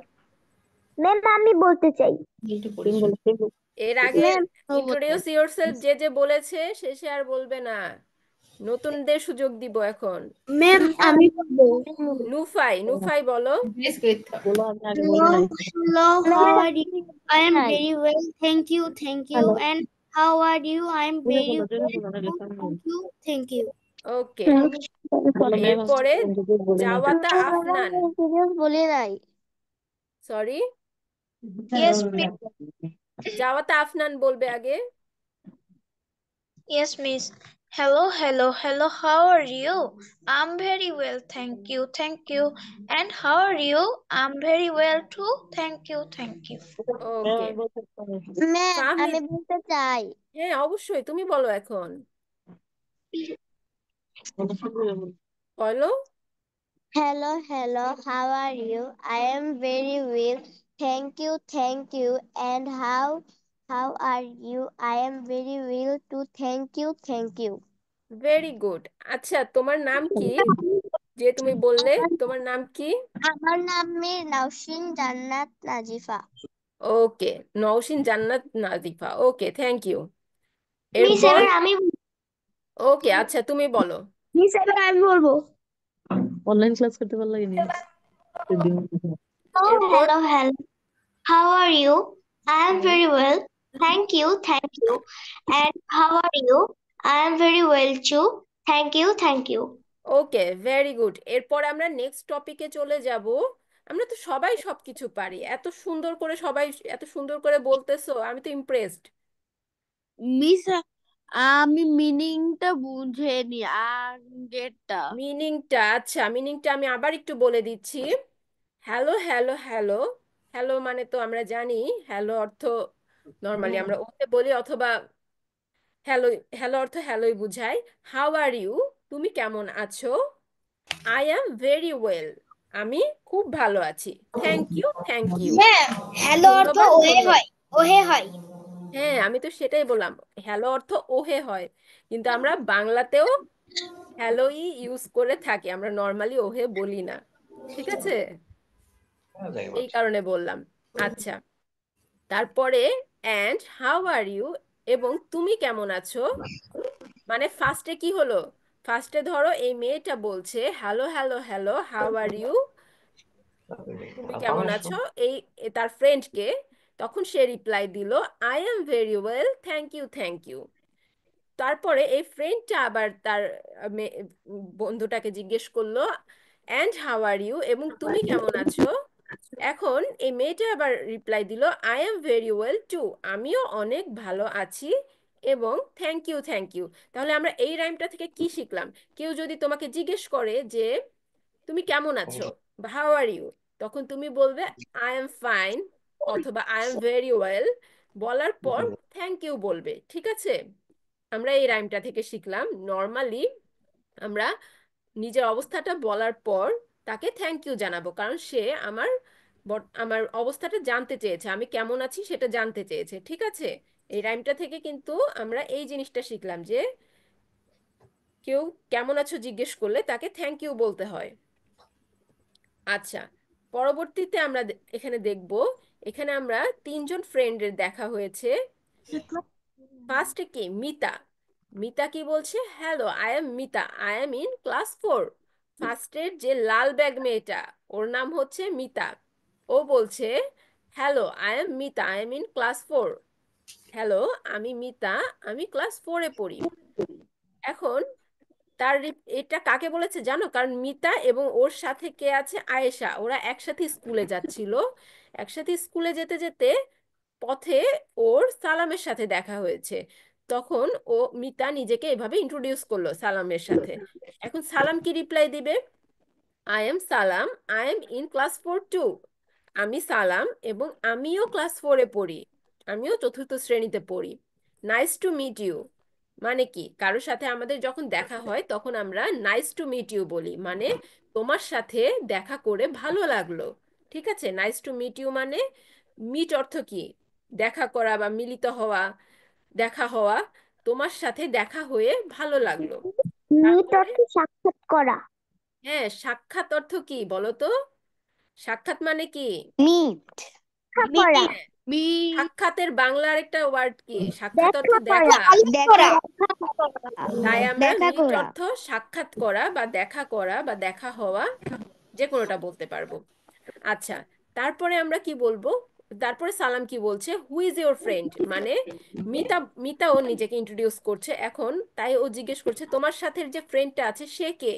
ম্যাম আমি বলতে চাই তুমি বলো, তুমি বলো। এর আগে ম্যাম ইন্ট্রোডিউস ইয়োরসেলফ, যে যে বলেছে শেষে আর বলবে না, নতুনদের সুযোগ দিব এখন। ম্যাম আমি বলবো নুফাই, নুফাই বলো। বলো, আমি আগে বলি নাই। Hello, how are you? I am very well, thank you, hello, and how are you? I am তুমি very বলো, তুমি well, বলো না, লেখা নেই। thank you. ওকে, বলো, ম্যাম এরপরে বলি নাই। জাওয়াতা আফনান। বলে নাই সরি, Yes, miss. জাওয়াতা আফনান বলবে আগে। Yes, miss. Hello. How are you? I'm very well, thank you, thank you. And how are you? I'm very well too, thank you, thank you. Ma'am okay, আমি বলতে পারি। ম্যাম ফাহমিদ, আমি বলতে চাই হ্যাঁ অবশ্যই তুমি বলো এখন, বলো। Hello, how are you? I am very well, thank you, and how are you? I am very well too, thank you. Very good. আচ্ছা তোমার নাম কি? যে তুমি বললে তোমার নাম কি? আমার নাম নাওশিন জান্নাত Nazifa okay, Nowshin Jannat Nazifa, okay thank you. Miss এরপর এবার আমি ওকে, আচ্ছা তুমি বলো। মিস এবার আমি বলবো। অনলাইন ক্লাস করতে ভালো লাগেনি? Oh, এরপর hello, hello. How are you? I am very well. Thank you, thank you. And how are you? I am very well too. Thank you, thank you. Okay, very good. এরপর আমরা next টপিকে চলে যাব। আমরা তো সবাই সবকিছু পারি, এত সুন্দর করে সবাই এত সুন্দর করে বলতেছো, আমি তো ইমপ্রেসড। মিস আমি মিনিংটা বুঝেনি আগেরটা। মিনিংটা, আচ্ছা মিনিংটা আমি আবার একটু বলে দিচ্ছি। হ্যালো হ্যালো হ্যালো, হ্যালো মানে তো আমরা জানি হ্যালো অর্থ নর্মালি আমরা ওকে বলি, অথবা হ্যালো, হ্যালো অর্থ হ্যালোই বুঝায়। হাউ আর ইউ, তুমি কেমন আছো? আই অ্যাম ভেরি ওয়েল, আমি খুব ভালো আছি। Thank you, thank you, ma'am, hello অর্থ ধন্যবাদ ওহে ধন্যবাদ। হয়, ওহে হয়। হ্যাঁ, আমি তো সেটাই বললাম, হ্যালো অর্থ ওহে হয়, কিন্তু আমরা বাংলাতেও হ্যালোই ইউজ করে থাকি, আমরা নর্মালি ওহে বলি না। ঠিক আছে, এই কারণে বললাম। আচ্ছা, তারপরে অ্যান্ড হাউ আর ইউ, এবং তুমি কেমন আছো। মানে ফার্স্টে কি হলো, ফার্স্টে ধরো এই মেয়েটা বলছে hello hello hello, how are you, তুমি কেমন আছো, এই তার ফ্রেন্ডকে। তখন সে রিপ্লাই দিল I am very well, thank you thank you. তারপরে এই ফ্রেন্ডটা আবার তার বন্ধুটাকে জিজ্ঞেস করলো অ্যান্ড হাউ আর ইউ, এবং তুমি কেমন আছো। এখন এই মেয়েটা আবার রিপ্লাই দিল I am very well too, আমিও অনেক ভালো আছি, এবং থ্যাংক ইউ থ্যাংক ইউ। তাহলে আমরা এই রাইমটা থেকে কি শিখলাম? কেউ যদি তোমাকে জিজ্ঞেস করে যে তুমি কেমন আছো, হাউ আর ইউ, তখন তুমি বলবে আই এম ফাইন অথবা আই এম ভেরি ওয়েল, বলার পর থ্যাংক ইউ বলবে। ঠিক আছে, আমরা এই রাইমটা থেকে শিখলাম নর্মালি আমরা নিজের অবস্থাটা বলার পর তাকে থ্যাংক ইউ জানাবো, কারণ সে আমার আমার অবস্থাটা জানতে চেয়েছে, আমি কেমন আছি সেটা জানতে চেয়েছে। ঠিক আছে, এই রাইমটা থেকে কিন্তু আমরা এই জিনিসটা শিখলাম যে কেউ কেমন আছো জিজ্ঞেস করলে তাকে থ্যাংক ইউ বলতে হয়। আচ্ছা, পরবর্তীতে আমরা এখানে দেখব, এখানে আমরা তিনজন ফ্রেন্ডের দেখা হয়েছে। ফার্স্টে কি, মিতা। মিতা কি বলছে, hello I M Mita, I am in class 4। ফার্স্টের যে লাল ব্যাগ মেয়েটা, ওর নাম হচ্ছে মিতা। ও বলছে hello I M Mita, I am in class 4। Hello, আমি মিতা, আমি ক্লাস 4-এ পড়ি। এখন এটা কাকে বলেছে জানো? কারণ মিতা এবং ওর সাথে কে আছে, আয়েশা, ওরা একসাথে স্কুলে যাচ্ছিল। একসাথে স্কুলে যেতে যেতে পথে ওর সালামের সাথে দেখা হয়েছে। তখন ও মিতা নিজেকে এভাবে ইন্ট্রোডিউস করলো সালামের সাথে। এখন সালাম কি রিপ্লাই দিবে? I am Salam, I am in class 4 too, আমি সালাম এবং আমিও ক্লাস 4-এ পড়ি, আমিও চতুর্থ শ্রেণীতে পড়ি। নাইস টু মিট ইউ মানে কি, কারোর সাথে আমাদের যখন দেখা হয় তখন আমরা নাইস টু মিট ইউ বলি, মানে তোমার সাথে দেখা করে ভালো লাগলো। ঠিক আছে, নাইস টু মিট ইউ মানে মিট অর্থ কি, দেখা করা বা মিলিত হওয়া, দেখা হওয়া, তোমার সাথে দেখা হয়ে ভালো লাগলো। মিট তারপরে অর্থ সাক্ষাৎ করা। হ্যাঁ, সাক্ষাৎ অর্থ কি বলো তো? সাক্ষাৎ মানে কি? মিট করা। হ্যাঁ, সাক্ষাতের বাংলা আরেকটা ওয়ার্ড কি? সাক্ষাৎ অর্থ দেখা করা। দেখা। দেখা তাই আমরা দেখা মিট করা। অর্থ সাক্ষাৎ করা বা দেখা করা বা দেখা হওয়া যে কোনোটা বলতে পারবো। আচ্ছা, তারপরে আমরা কি বলবো? তারপরে সালাম কি বলছে, হু ইজ ইওর ফ্রেন্ড, মানে মিতা, মিতা ও নিজেকে ইন্ট্রোডিউস করছে এখন। তাই ও জিজ্ঞেস করছে তোমার সাথে যে ফ্রেন্ডটা আছে সে কে,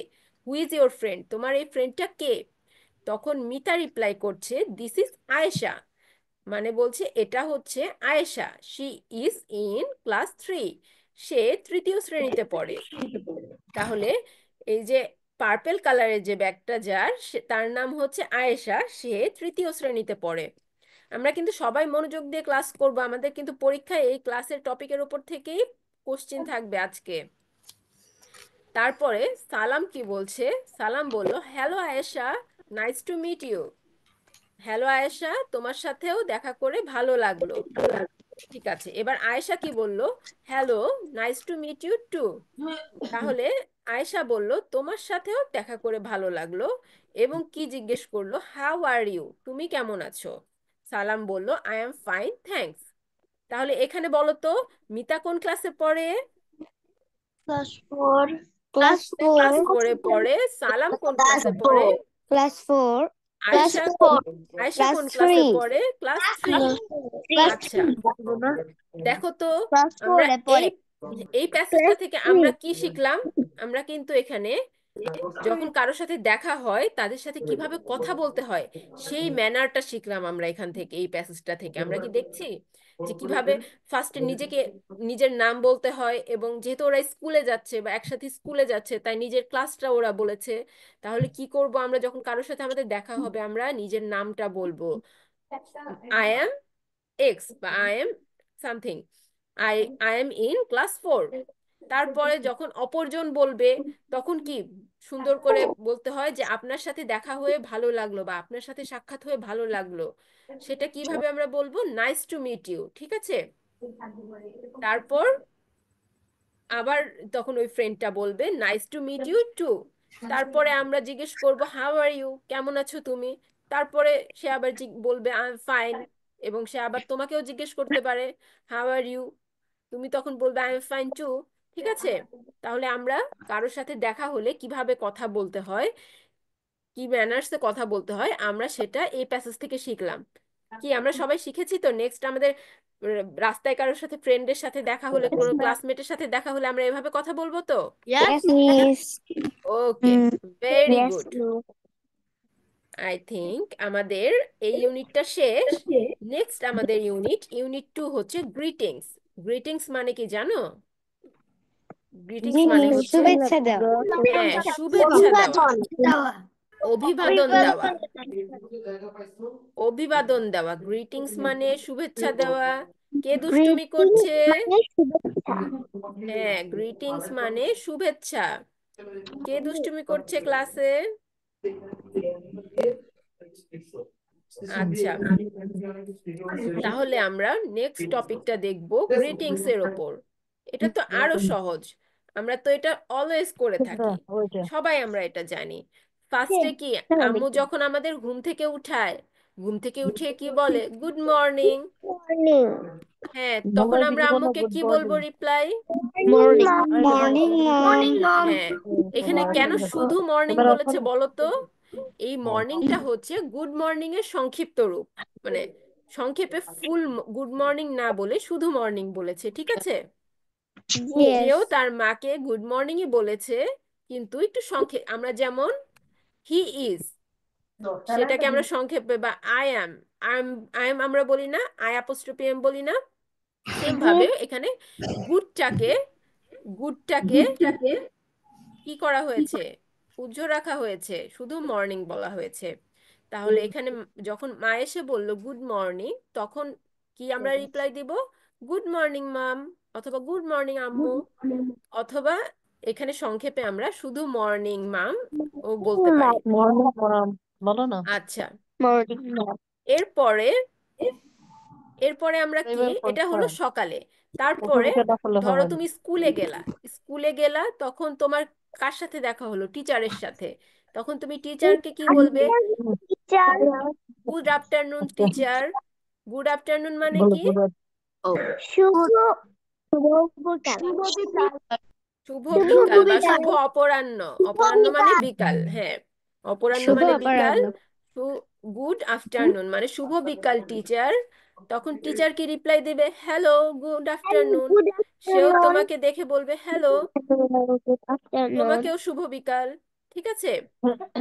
হু ইজ ইওর ফ্রেন্ড, তোমার এই ফ্রেন্ডটা কে। তখন মিতা রিপ্লাই করছে দিস ইজ আয়েশা, মানে বলছে এটা হচ্ছে Ayesha, she is in class 3, সে তৃতীয় শ্রেণীতে পড়ে। তাহলে এই যে পার্পেল কালারের যে ব্যাগটা যার, তার নাম হচ্ছে আয়েশা, সে তৃতীয় শ্রেণীতে পড়ে। আমরা কিন্তু সবাই মনোযোগ দিয়ে ক্লাস করব, আমাদের কিন্তু পরীক্ষায় এই ক্লাসের টপিকের উপর থেকেই কোশ্চিন থাকবে আজকে। তারপরে সালাম কি বলছে, সালাম বলল hello Ayesha, nice to meet you, hello Ayesha, তোমার সাথেও দেখা করে ভালো লাগলো। ঠিক আছে, এবার আয়েশা কি বলল, hello, nice to meet you too. তাহলে আয়েশা বলল তোমার সাথেও দেখা করে ভালো লাগলো, এবং কি জিজ্ঞেস করলো, হাউ আর ইউ, তুমি কেমন আছো। সালাম বলল আই এম ফাইন থ্যাঙ্কস। তাহলে এখানে বলো তো মিতা কোন ক্লাসে পড়ে? ক্লাস 4। ক্লাস ক্লাস 4 4-এ পড়ে। সালাম কোন ক্লাসে পড়ে? Class 4 class Ayesha 4 Ayesha class কোন ক্লাসে 3 পড়ে? ক্লাস 3। ক্লাস আচ্ছা, দেখো তো ক্লাস আমরা 4 এ এই পড়ে এই প্যাসেজটা থেকে আমরা কি শিখলাম? আমরা কিন্তু এখানে যখন কারোর সাথে দেখা হয় তাদের সাথে কিভাবে কথা বলতে হয় সেই ম্যানারটা শিখলাম আমরা এখান থেকে। এই প্যাসেজটা থেকে আমরা কি দেখছি যে কিভাবে ফার্স্টে নিজের নাম বলতে হয়, এবং যেহেতু ওরা স্কুলে যাচ্ছে বা একসাথে স্কুলে যাচ্ছে তাই নিজের ক্লাসটা ওরা বলেছে। তাহলে কি করব আমরা যখন কারোর সাথে আমাদের দেখা হবে? আমরা নিজের নামটা বলবো, আই এম এক্স বা I am something, I I am in class 4। তারপরে যখন অপরজন বলবে তখন কি সুন্দর করে বলতে হয় যে আপনার সাথে দেখা হয়ে ভালো লাগলো বা আপনার সাথে সাক্ষাৎ হয়ে ভালো লাগলো। সেটা কিভাবে আমরা বলবো? নাইস টু মিট ইউ, ঠিক আছে? তারপর আবার তখন ওই ফ্রেন্ডটা বলবে nice to meet you too. তারপরে আমরা জিজ্ঞেস করব হাউ আর ইউ, কেমন আছো তুমি? তারপরে সে আবার বলবে আই এম ফাইন, এবং সে আবার তোমাকেও জিজ্ঞেস করতে পারে হাউ আর ইউ, তুমি তখন বলবে আই এম ফাইন টু। ঠিক আছে? তাহলে আমরা কারোর সাথে দেখা হলে কিভাবে কথা বলতে হয়, কি ম্যানার্সে কথা বলতে হয়, আমরা সেটা এই প্যাসেজ থেকে শিখলাম। কি আমরা সবাই শিখেছি তো? নেক্সট আমাদের রাস্তায় কারোর সাথে, ফ্রেন্ডের সাথে দেখা হলে, কোনো ক্লাসমেটের সাথে দেখা হলে আমরা এভাবে কথা বলবো তো? Yes, miss. Okay, very Yes, good. miss. I think আমাদের এই ইউনিটটা শেষ। নেক্সট আমাদের ইউনিট 2 হচ্ছে গ্রিটিংস। গ্রিটিংস মানে কি জানো? গ্রিটিংস জি মানে মিস, হচ্ছে, শুভেচ্ছা দাও। হ্যাঁ, শুভেচ্ছা দেওয়া, অভিবাদন অভিবাদন দেওয়া। অভিবাদন দেওয়া, গ্রিটিংস মানে শুভেচ্ছা দেওয়া। কে দুষ্টুমি Greetings করছে? মানে শুভেচ্ছা। হ্যাঁ, গ্রিটিংস মানে শুভেচ্ছা। কে দুষ্টুমি করছে ক্লাসে? আচ্ছা, তাহলে আমরা নেক্সট টপিকটা দেখব গ্রিটিংস এর ওপর। এটা তো আরো সহজ, আমরা তো এটা অলওয়েজ করে থাকি, সবাই আমরা এটা জানি। ফার্স্টে কি, আম্মু যখন আমাদের ঘুম থেকে উঠায়, ঘুম থেকে উঠিয়ে কি বলে? Good morning. Morning. হ্যাঁ, তখন আমরা আম্মুকে কি বলবো রিপ্লাই? Morning, morning, mom. হ্যাঁ, এখানে কেন শুধু মর্নিং বলেছে বলো তো? এই মর্নিংটা হচ্ছে গুড মর্নিং এর সংক্ষিপ্ত রূপ, মানে সংক্ষেপে ফুল গুড মর্নিং না বলে শুধু মর্নিং বলেছে, ঠিক আছে? Yes. নিজেও তার মাকে গুড মর্নিংই বলেছে, কিন্তু একটু সংক্ষেপ। আমরা যেমন হি ইজ, সেটাকে আমরা সংক্ষেপে, বা আই অ্যাম, আই এম আমরা বলি না, আই অ্যাপোস্ট্রফি এম বলি না? সেম ভাবে এখানে গুডটাকে গুডটাকে কি করা হয়েছে? উজ্জ্ব রাখা হয়েছে, শুধু মর্নিং বলা হয়েছে। তাহলে এখানে যখন মা এসে বলল গুড মর্নিং, তখন কি আমরা রিপ্লাই দিব? গুড মর্নিং মাম, অথবা গুড মর্নিং আম্মু, অথবা এখানে সংক্ষেপে আমরা শুধু মর্নিং মাম ও বলতে পারি। মর্নিং পড়াম বলো না। আচ্ছা, Morning, mom. এরপরে এরপরে আমরা কি, এবার এটা হলো সকালে। তারপরে প্রথমটা করলে ধরো হবে না। তুমি স্কুলে গেলা, তখন তোমার কার সাথে দেখা হলো? টিচারের সাথে। তখন তুমি টিচারকে কি বলবে? Teacher. Good afternoon teacher. Good afternoon মানে বলো কি? বলো। শুভ বিকাল। শুভ শুভ বিকাল বা বিকাল। শুভ অপরাহ্ন। অপরাহ্ন মানে বিকাল, হ্যাঁ, অপরাহ্ন শুভ মানে বিকাল। অপরাহ্ন। গুড আফটারনুন মানে শুভ বিকাল টিচার। তখন টিচার কি রিপ্লাই দেবে? Hello, good afternoon. Good সেও afternoon. তোমাকে দেখে বলবে হ্যালো, Good afternoon. তোমাকেও শুভ বিকাল। ঠিক আছে?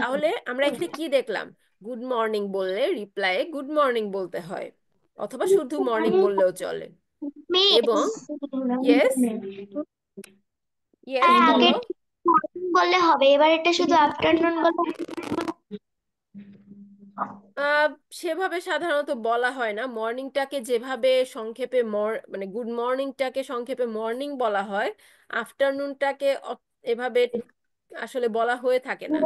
তাহলে আমরা এখানে কি দেখলাম? গুড মর্নিং বললে রিপ্লাই গুড মর্নিং বলতে হয়, অথবা শুধু মর্নিং বললেও চলে। এবং ইয়েস ইয়েস আগে বলো। বললে হবে, এবার এটা শুধু আফটারনুন বলে। আহ, সেভাবে সাধারণত বলা হয় না। মর্নিংটাকে যেভাবে সংক্ষেপে মানে গুড মর্নিংটাকে সংক্ষেপে মর্নিং বলা হয়, আফটারনুনটাকে এভাবে আসলে বলা হয়ে থাকে না।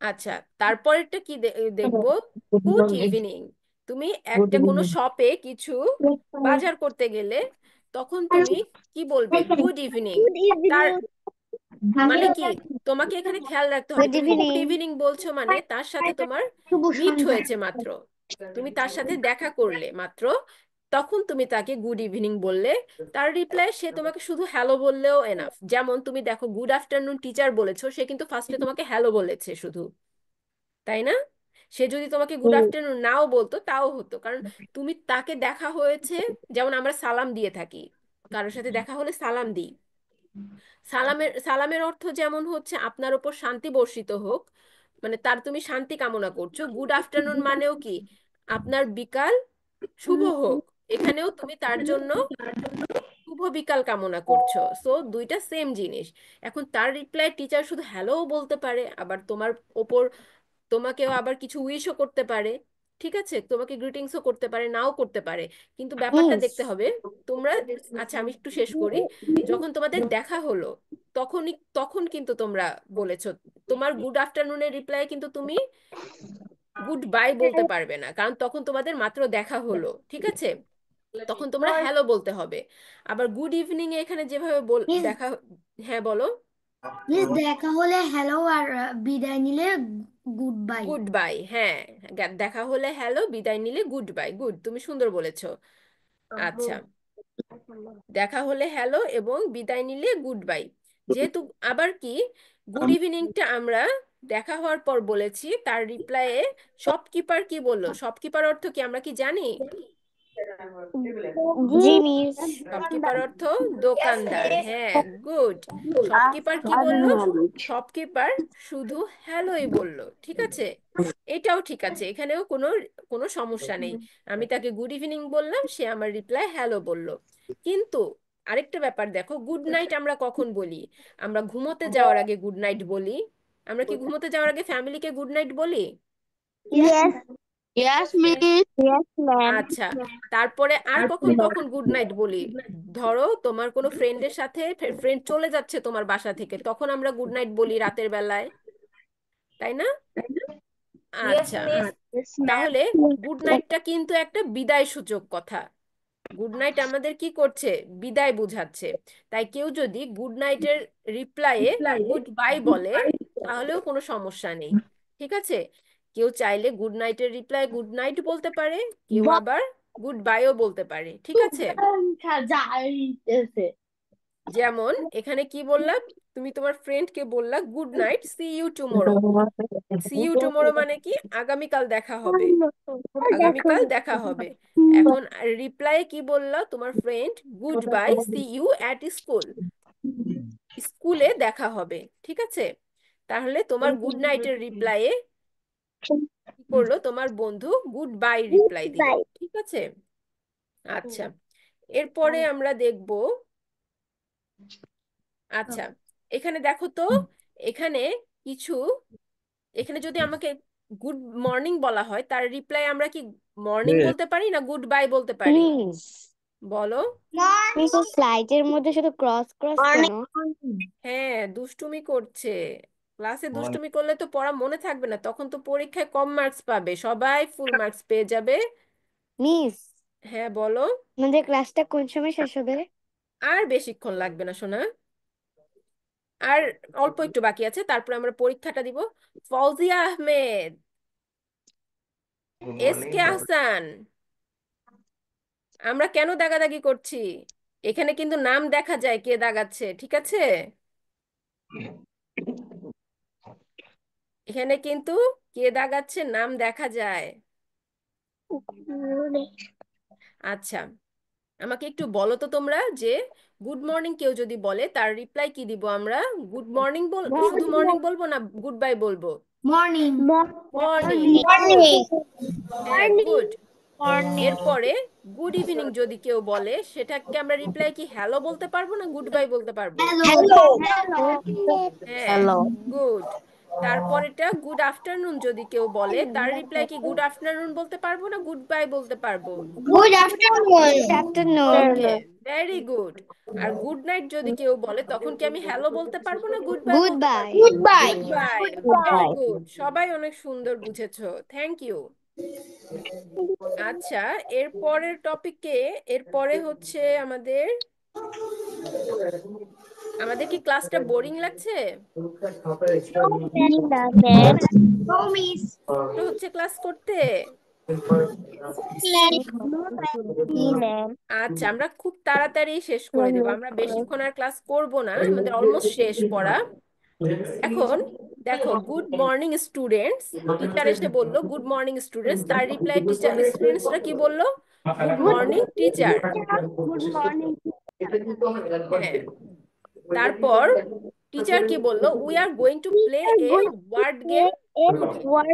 আচ্ছা, তারপরেরটা কি দেখবো? Good evening. তুমি একটা কোনো শপে কিছু বাজার করতে গেলে তখন তুমি কি বলবে? Good evening. Good তার evening. মানে কি, তোমাকে এখানে খেয়াল রাখতে হবে, Good তুমি গুড evening. ইভিনিং বলছো মানে তার সাথে তোমার শুভ মিট সন্ধ্যা। হয়েছে মাত্র, তুমি তার সাথে দেখা করলে মাত্র, তখন তুমি তাকে গুড ইভিনিং বললে, তার রিপ্লাই সে তোমাকে শুধু হ্যালো বললেও এনাফ। যেমন তুমি দেখো গুড আফটারনুন টিচার বলেছো, সে কিন্তু ফার্স্টে তোমাকে হ্যালো বলেছে শুধু, তাই না? সে যদি তোমাকে গুড আফটারনুন নাও বলতো তাও হতো, কারণ তুমি তাকে দেখা হয়েছে, যেমন আমরা সালাম দিয়ে থাকি, কারোর সাথে দেখা হলে সালাম দিই। সালামের অর্থ যেমন হচ্ছে আপনার ওপর শান্তি বর্ষিত হোক, মানে তার তুমি শান্তি কামনা করছো। গুড আফটারনুন মানেও কি আপনার বিকাল শুভ হোক, এখানেও তুমি তার জন্য শুভ বিকাল কামনা করছো। সো দুইটা সেম জিনিস। এখন তার রিপ্লাই টিচার শুধু হ্যালোও বলতে পারে, আবার তোমার ওপর তোমাকেও আবার কিছু উইশও করতে পারে, ঠিক আছে, তোমাকে গ্রিটিংসও করতে পারে, নাও করতে পারে। কিন্তু ব্যাপারটা দেখতে হবে তোমরা। আচ্ছা আমি একটু শেষ করি। যখন তোমাদের দেখা হলো তখন কিন্তু তোমরা বলেছো, তোমার গুড আফটারনুনের রিপ্লাই কিন্তু তুমি গুড বাই বলতে পারবে না, কারণ তখন তোমাদের মাত্র দেখা হলো, ঠিক আছে? তখন তোমরা হ্যালো বলতে হবে। আবার গুড ইভিনিং এ এখানে যেভাবে দেখা, হ্যাঁ বলো। দেখা হলে হ্যালো আর বিদায় নিলে গুড বাই। গুড বাই, হ্যাঁ, দেখা হলে হ্যালো, বিদায় নিলে গুড বাই। গুড, তুমি সুন্দর বলেছো। আচ্ছা, দেখা হলে হ্যালো এবং বিদায় নিলে গুড বাই। যেহেতু আবার কি গুড ইভিনিংটা আমরা দেখা হওয়ার পর বলেছি, তার রিপ্লাইয়ে শপকিপার কি বললো? শপকিপার অর্থ কি আমরা কি জানি? জি মিস। শপকিপার অর্থ দোকানদার, হ্যাঁ, গুড। শপকিপার কি বললো? শপকিপার শুধু হ্যালোই বললো, ঠিক আছে, এটাও ঠিক আছে, এখানেও কোনো কোনো সমস্যা নেই। আমি তাকে গুড ইভিনিং বললাম, সে আমার রিপ্লাই হ্যালো বললো। কিন্তু আরেকটা ব্যাপার দেখো, গুড নাইট আমরা কখন বলি? আমরা ঘুমোতে যাওয়ার আগে গুড নাইট বলি। আমরা কি ঘুমোতে যাওয়ার আগে ফ্যামিলিকে গুড নাইট বলি? Yes. Yes, miss. Yes, ma'am. আচ্ছা, তারপরে আর কখন কখন গুড নাইট বলি? ধরো তোমার কোনো ফ্রেন্ডের সাথে, ফ্রেন্ড চলে যাচ্ছে তোমার বাসা থেকে, তখন আমরা গুড নাইট বলি রাতের বেলায়, তাই না? আচ্ছা, Yes, ma'am. তাহলে গুড নাইটটা কিন্তু একটা বিদায় সূচক কথা। গুড নাইট আমাদের কি করছে? বিদায় বুঝাচ্ছে। তাই কেউ যদি গুড নাইটের রিপ্লাইয়ে গুড বাই বলে তাহলেও কোনো সমস্যা নেই, ঠিক আছে? কেউ চাইলে গুড নাইটের রিপ্লাই গুড নাইট বলতে পারে, কেউ আবার গুড বাইও বলতে পারে, ঠিক আছে? যেমন এখানে কি বললাম, তুমি তোমার ফ্রেন্ডকে বললা good night, see you tomorrow. See you tomorrow মানে কি আগামীকাল দেখা হবে, আগামীকাল দেখা হবে। এখন রিপ্লাই কি বললো তোমার friend? Good bye, see you at school. স্কুলে দেখা হবে, ঠিক আছে? তাহলে তোমার গুড নাইটের রিপ্লাইয়ে কি করলো তোমার বন্ধু? গুড বাই রিপ্লাই দিল, ঠিক আছে? আচ্ছা, এরপরে আমরা দেখব, আচ্ছা এখানে দেখো তো, এখানে কিছু, এখানে যদি আমাকে গুড মর্নিং বলা হয়, তার রিপ্লাই আমরা কি মর্নিং বলতে পারি না গুড বাই বলতে পারি? মিস বলো। মিস স্লাইডের মধ্যে শুধু ক্রস ক্রস কেন? হ্যাঁ, দুষ্টুমি করছে। ক্লাসে দুষ্টুমি করলে তো পড়া মনে থাকবে না, তখন তো পরীক্ষায় কম মার্কস পাবে, সবাই ফুল মার্কস পেয়ে যাবে। মিস হ্যাঁ বলো। আমাদের ক্লাসটা কোন সময় শেষ হবে? আর বেশিক্ষণ লাগবে না সোনা, আর অল্প একটু বাকি আছে, তারপরে আমরা পরীক্ষাটা দিব। ফৌজিয়া আহমেদ, এস কে আহসান, আমরা কেন দাগাদাগি করছি? এখানে কিন্তু নাম দেখা যায় কে দাগাচ্ছে, ঠিক আছে? এখানে কিন্তু কে দাগাচ্ছে নাম দেখা যায়। আচ্ছা, আমাকে একটু বলো তো তোমরা, যে গুড মর্নিং কেউ যদি বলে তার রিপ্লাই কি দিব আমরা? গুড মর্নিং শুধু মর্নিং বলবো না গুড বাই বলবো? মর্নিং। মর্নিং, হ্যাঁ, গুড। এরপরে গুড ইভিনিং যদি কেউ বলে, সেটাকে আমরা রিপ্লাই কি হ্যালো বলতে পারবো না গুড বাই বলতে পারবো? হ্যালো। হ্যাঁ, গুড। তারপরেটা গুড আফটারনুন যদি কেউ বলে, তার রিপ্লাই কি গুড আফটারনুন বলতে পারবো না গুড বাই বলতে পারবো? Good afternoon. Okay, very good. আর গুড নাইট যদি কেউ বলে, তখন কি আমি হ্যালো বলতে পারবো না গুড বাই বলতে পারবো? Good bye. Good bye, very good, সবাই অনেক সুন্দর বুঝেছো, থ্যাংক ইউ। আচ্ছা, এরপরের টপিকে, এরপরে হচ্ছে আমাদের আমাদের কি ক্লাসটা বোরিং লাগছে? No miss. কষ্ট হচ্ছে ক্লাস করতে? আচ্ছা, আমরা খুব তাড়াতাড়ি শেষ করে দেবো, আমরা বেশিক্ষণ আর ক্লাস করব না, আমাদের অলমোস্ট শেষ পড়া। এখন দেখো, গুড মর্নিং স্টুডেন্টস, টিচার এসে বললো গুড মর্নিং স্টুডেন্টস, তার রিপ্লাই টিচার স্টুডেন্টসরা কি বললো? Good morning teacher. Good morning. হ্যাঁ, তারপর টিচার কি বললো? We are going to play a word game today.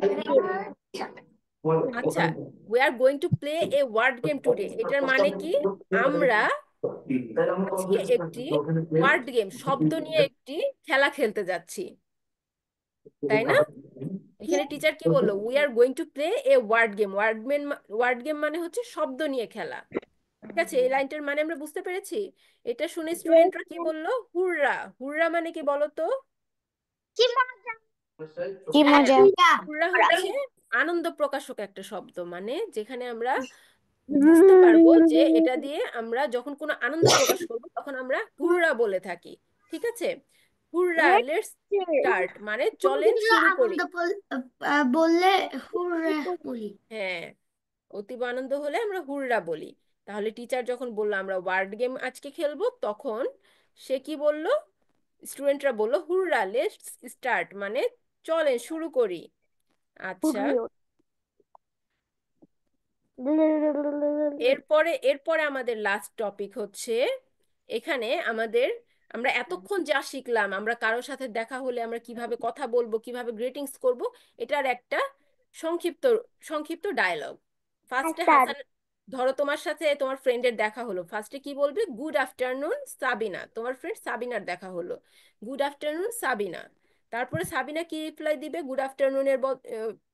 আচ্ছা, we are going to play a word game today, এটার মানে কি? আমরা আজকে একটি ওয়ার্ড গেম, শব্দ নিয়ে একটি খেলা খেলতে যাচ্ছি, তাই না? এখানে টিচার কি বললো? We are going to play a word game. Word game মানে হচ্ছে শব্দ নিয়ে খেলা। ঠিক আছে, এই লাইনটার মানে আমরা বুঝতে পেরেছি। এটা শুনে স্টুডেন্টরা কি বললো? হুররা। হুররা মানে কি বলো তো? কি মজা। হুররা হচ্ছে আনন্দ প্রকাশক একটা শব্দ, মানে যেখানে আমরা বুঝতে পারবো যে এটা দিয়ে আমরা যখন কোনো আনন্দ প্রকাশ করবো তখন আমরা হুররা বলে থাকি। ঠিক আছে, হুররা, লেটস স্টার্ট মানে চলেন শুরু করি। বললে হুররা বলি। হ্যাঁ, অতীব আনন্দ হলে আমরা হুররা বলি। তাহলে টিচার যখন বললো আমরা ওয়ার্ড গেম আজকে খেলবো, তখন সে কি বললো? স্টুডেন্টরা বললো হুররা, লেটস স্টার্ট মানে চলেন শুরু করি। আচ্ছা, এরপরে আমাদের লাস্ট টপিক হচ্ছে, এখানে আমরা এতক্ষণ যা শিখলাম, আমরা কারোর সাথে দেখা হলে আমরা কিভাবে কথা বলবো, কিভাবে গ্রিটিংস করব, এটার একটা সংক্ষিপ্ত সংক্ষিপ্ত ডায়লগ। ফার্স্টে হাসান, ধরো তোমার সাথে তোমার ফ্রেন্ডের দেখা হলো, ফার্স্টে কি বলবে? Good afternoon Sabina. তোমার ফ্রেন্ড সাবিনার দেখা হলো, গুড আফটারনুন সাবিনা। তারপরে সাবিনা কি রিপ্লাই দিবে গুড আফটারনুনের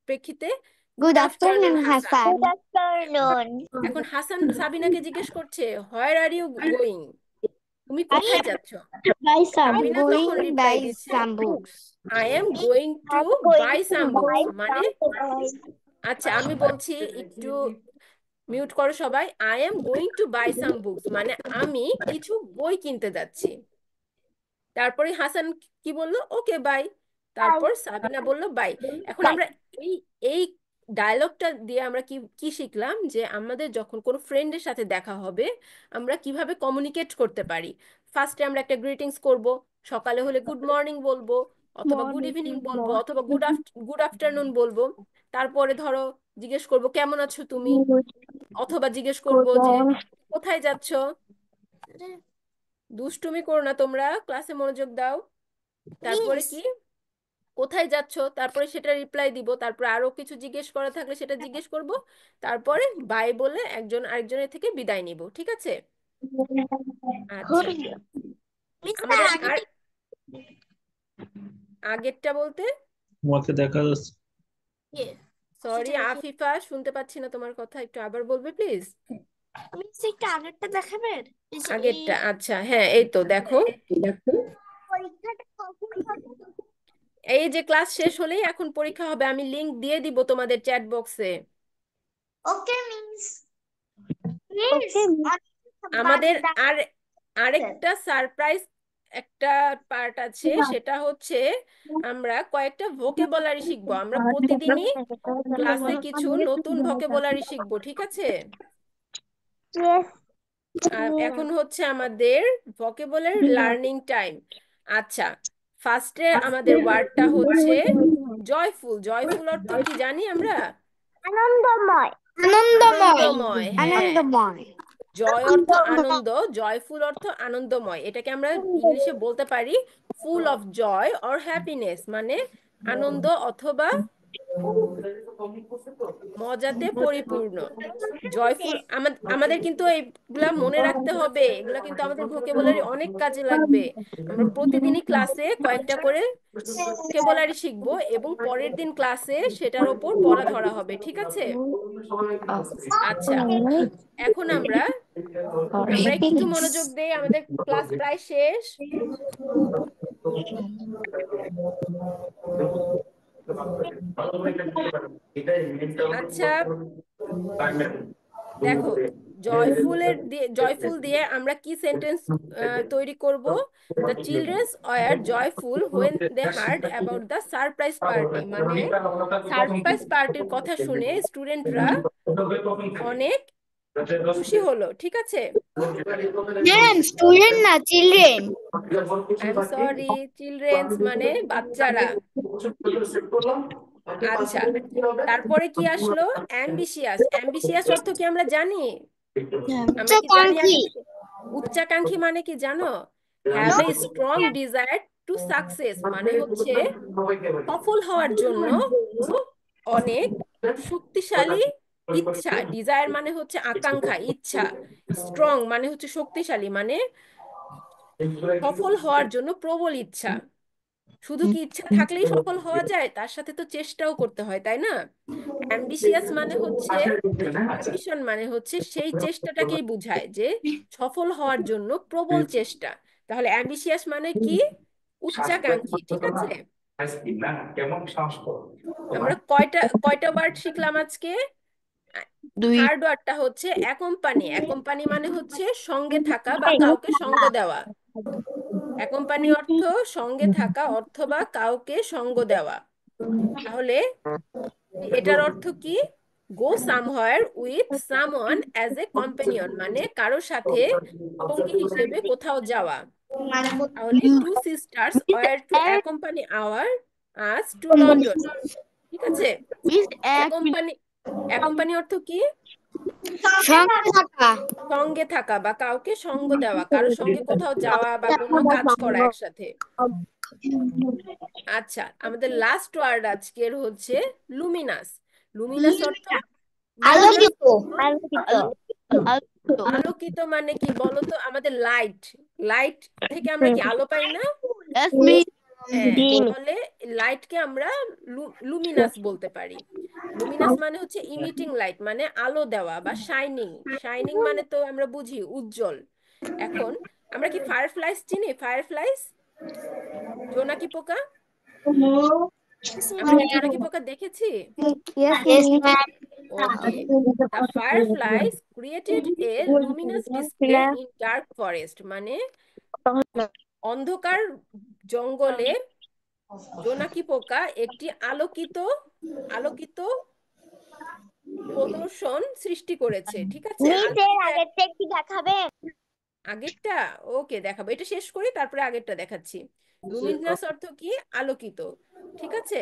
প্রেক্ষিতে? Good afternoon Hasan. এখন হাসান সাবিনাকে জিজ্ঞেস করছে, হোয়ার আর ইউ গোয়িং? তুমি কোথায় যাচ্ছ? সাবিনা তখন রিপ্লাই দিচ্ছে, I am going to buy some books. মানে, আচ্ছা আমি বলছি, একটু মিউট করো সবাই। I am going to buy some books মানে আমি কিছু বই কিনতে যাচ্ছি। তারপরে হাসান কি বললো? Okay bye. তারপর সাবিনা বলল বাই। এখন আমরা এই এই ডায়লগটা দিয়ে আমরা কি কি শিখলাম? যে আমাদের যখন কোনো ফ্রেন্ডের সাথে দেখা হবে আমরা কিভাবে কমিউনিকেট করতে পারি। ফার্স্টে আমরা একটা গ্রিটিংস করব, সকালে হলে গুড মর্নিং বলবো, অথবা গুড ইভিনিং বলবো, অথবা গুড আফটারনুন বলবো। তারপরে ধরো জিজ্ঞেস করব কেমন আছো তুমি, অথবা জিজ্ঞেস করব যে কোথায় যাচ্ছ। দুষ্টুমি করো না তোমরা, ক্লাসে মনোযোগ দাও। তারপরে কি, কোথায় যাচ্ছ, তারপরে সেটা রিপ্লাই দিব। তারপরে আরো কিছু জিজ্ঞেস করা থাকলে সেটা জিজ্ঞেস করব। তারপরে বাই বলে একজন আরেকজনের থেকে বিদায় নিব। ঠিক আছে? আচ্ছা, আমাদের আর আগেরটা বলতে, তোমাকে দেখা যাচ্ছে। সরি আফিফা, শুনতে পাচ্ছি না তোমার কথা, একটু আবার বলবে প্লিজ? একটু আগেরটা দেখাবেন? আগেরটা, আচ্ছা হ্যাঁ, এই তো দেখো, পরীক্ষাটা কখন হবে? এই যে ক্লাস শেষ হলেই এখন পরীক্ষা হবে, আমি লিংক দিয়ে দিব তোমাদের চ্যাট বক্সে। ওকে মিস প্লিজ আমাদের আরেকটা সারপ্রাইজ একটা পার্ট আছে, সেটা হচ্ছে আমরা কয়েকটা ভোকাবুলারি শিখবো। আমরা প্রতিদিনই ক্লাসে কিছু নতুন ভোকাবুলারি শিখবো, ঠিক আছে? এখন হচ্ছে আমাদের ভোকাবুলারি লার্নিং টাইম। আচ্ছা, ফার্স্টে আমাদের ওয়ার্ডটা হচ্ছে জয়ফুল। জয়ফুল অর্থ কি জানি আমরা? আনন্দময়। আনন্দময়, হ্যাঁ। আনন্দময়। জয় অর্থ আনন্দ, জয়ফুল অর্থ আনন্দময়। এটাকে আমরা ইংলিশে বলতে পারি full of joy or happiness, মানে আনন্দ অথবা মজাতে পরিপূর্ণ। জয়ফুল, আমাদের কিন্তু এইগুলা মনে রাখতে হবে, এগুলা কিন্তু আমাদের ভোকাবুলারি অনেক কাজে লাগবে। আমরা প্রতিদিনই ক্লাসে কয়েকটা করে ভোকাবুলারি শিখবো এবং পরের দিন ক্লাসে সেটার ওপর পড়া ধরা হবে, ঠিক আছে? আচ্ছা, এখন আমরা একটু মনোযোগ দেই, আমাদের ক্লাস প্রায় শেষ। আচ্ছা দেখো, জয়ফুল দিয়ে আমরা কি সেন্টেন্স তৈরি করব? The children's were joyful when they heard about the surprise party, মানে সারপ্রাইজ পার্টির কথা শুনে স্টুডেন্টরা অনেক খুশি হলো। ঠিক আছে, স্টুডেন্ট না, children. I am sorry, children's মানে বাচ্চারা। আচ্ছা, তারপরে কি আসলো? অ্যাম্বিশিয়াস। অ্যাম্বিশিয়াস অর্থ কি আমরা জানি? আমরা কি জানি আগে থেকে? উচ্চাকাঙ্ক্ষী মানে কি জানো? Have a strong desire to success, মানে হচ্ছে সফল হওয়ার জন্য অনেক শক্তিশালী ইচ্ছা। ডিজায়ার মানে হচ্ছে আকাঙ্ক্ষা, ইচ্ছা। স্ট্রং মানে হচ্ছে শক্তিশালী, মানে সফল হওয়ার জন্য প্রবল ইচ্ছা। শুধু কি ইচ্ছা থাকলেই সফল হওয়া যায়? তার সাথে তো চেষ্টাও করতে হয়, তাই না? অ্যাম্বিশিয়াস মানে হচ্ছে, অ্যাম্বিশন মানে হচ্ছে সেই চেষ্টাটাকেই বোঝায় যে সফল হওয়ার জন্য প্রবল চেষ্টা। তাহলে অ্যাম্বিশিয়াস মানে কি? উচ্চাকাঙ্ক্ষী। ঠিক আছে, আমরা কয়টা ওয়ার্ড শিখলাম আজকে? থার্ড ওয়ার্ডটা হচ্ছে অ্যাকম্পানি। অ্যাকম্পানি মানে হচ্ছে সঙ্গে থাকা বা কাউকে সঙ্গ দেওয়া। অ্যাকম্পানি অর্থ সঙ্গে থাকা অথবা কাউকে সঙ্গ দেওয়া। তাহলে এটার অর্থ কি? Go somewhere with someone as a companion, মানে কারোর সাথে সঙ্গী হিসেবে কোথাও যাওয়া। তাহলে two sisters were to accompany us to London. ঠিক আছে, অ্যাকম্পানি অর্থ কি? সঙ্গে থাকা বা কাউকে সঙ্গ দেওয়া, কারোর সঙ্গে কোথাও যাওয়া বা কোনো কাজ করা একসাথে। আচ্ছা, আমাদের লাস্ট ওয়ার্ড আজকের হচ্ছে লুমিনাস। লুমিনাস অর্থ আলোকিত মানে কি বলো তো? আমাদের লাইট থেকে আমরা কি আলো পাই না? তাহলে লাইটকে আমরা লুমিনাস বলতে পারি। লুমিনাস মানে হচ্ছে ইমিটিং লাইট, মানে আলো দেওয়া বা শাইনিং মানে তো আমরা বুঝি উজ্জ্বল। এখন আমরা কি ফায়ারফ্লাইস চিনি? ফায়ারফ্লাইস, জোনাকি পোকা। আমরা কি জোনাকি পোকা দেখেছি? ওকে, the fireflies created a luminous display in dark forest, মানে অন্ধকার জঙ্গলে জোনাকি পোকা একটি আলোকিত প্রদর্শন সৃষ্টি করেছে। ঠিক আছে, আগেরটা একটু দেখাবেন? আগেরটা ওকে দেখাবো, এটা শেষ করি তারপরে আগেরটা দেখাচ্ছি। লুমিনাস অর্থ কি? আলোকিত। ঠিক আছে,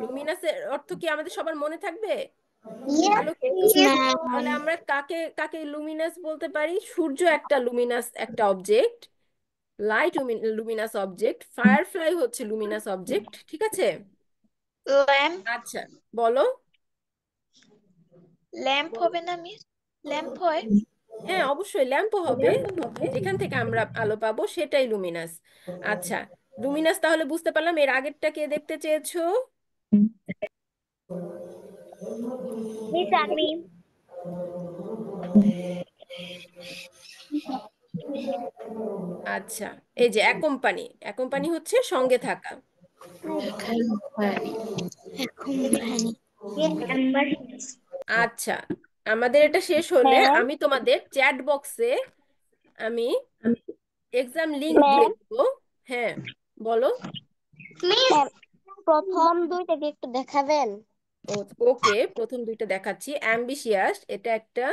লুমিনাসের অর্থ কি আমাদের সবার মনে থাকবে? আলোকিত। তাহলে আমরা কাকে কাকে লুমিনাস বলতে পারি? সূর্য একটা লুমিনাস একটা object, light Luminous object, firefly হচ্ছে লুমিনাস অবজেক্ট। ঠিক আছে, ল্যাম্প। আচ্ছা বলো। ল্যাম্প হবে না মিস? ল্যাম্প হয়? হ্যাঁ অবশ্যই ল্যাম্পও হবে, যেখান থেকে আমরা আলো পাবো সেটাই লুমিনাস। আচ্ছা, লুমিনাস তাহলে বুঝতে পারলাম। এর আগেরটা কে দেখতে চেয়েছো? আচ্ছা, এই যে অ্যাকম্পানি হচ্ছে সঙ্গে থাকা। আচ্ছা, আমাদের এটা শেষ হলে আমি তোমাদের চ্যাট বক্সে আমি এক্সাম লিংক দিয়ে দেবো। হ্যাঁ বলো। প্রথম দুইটাকে একটু দেখাবেন? ওকে, প্রথম দুইটা দেখাচ্ছি। অ্যাম্বিশিয়াস, এটা একটা।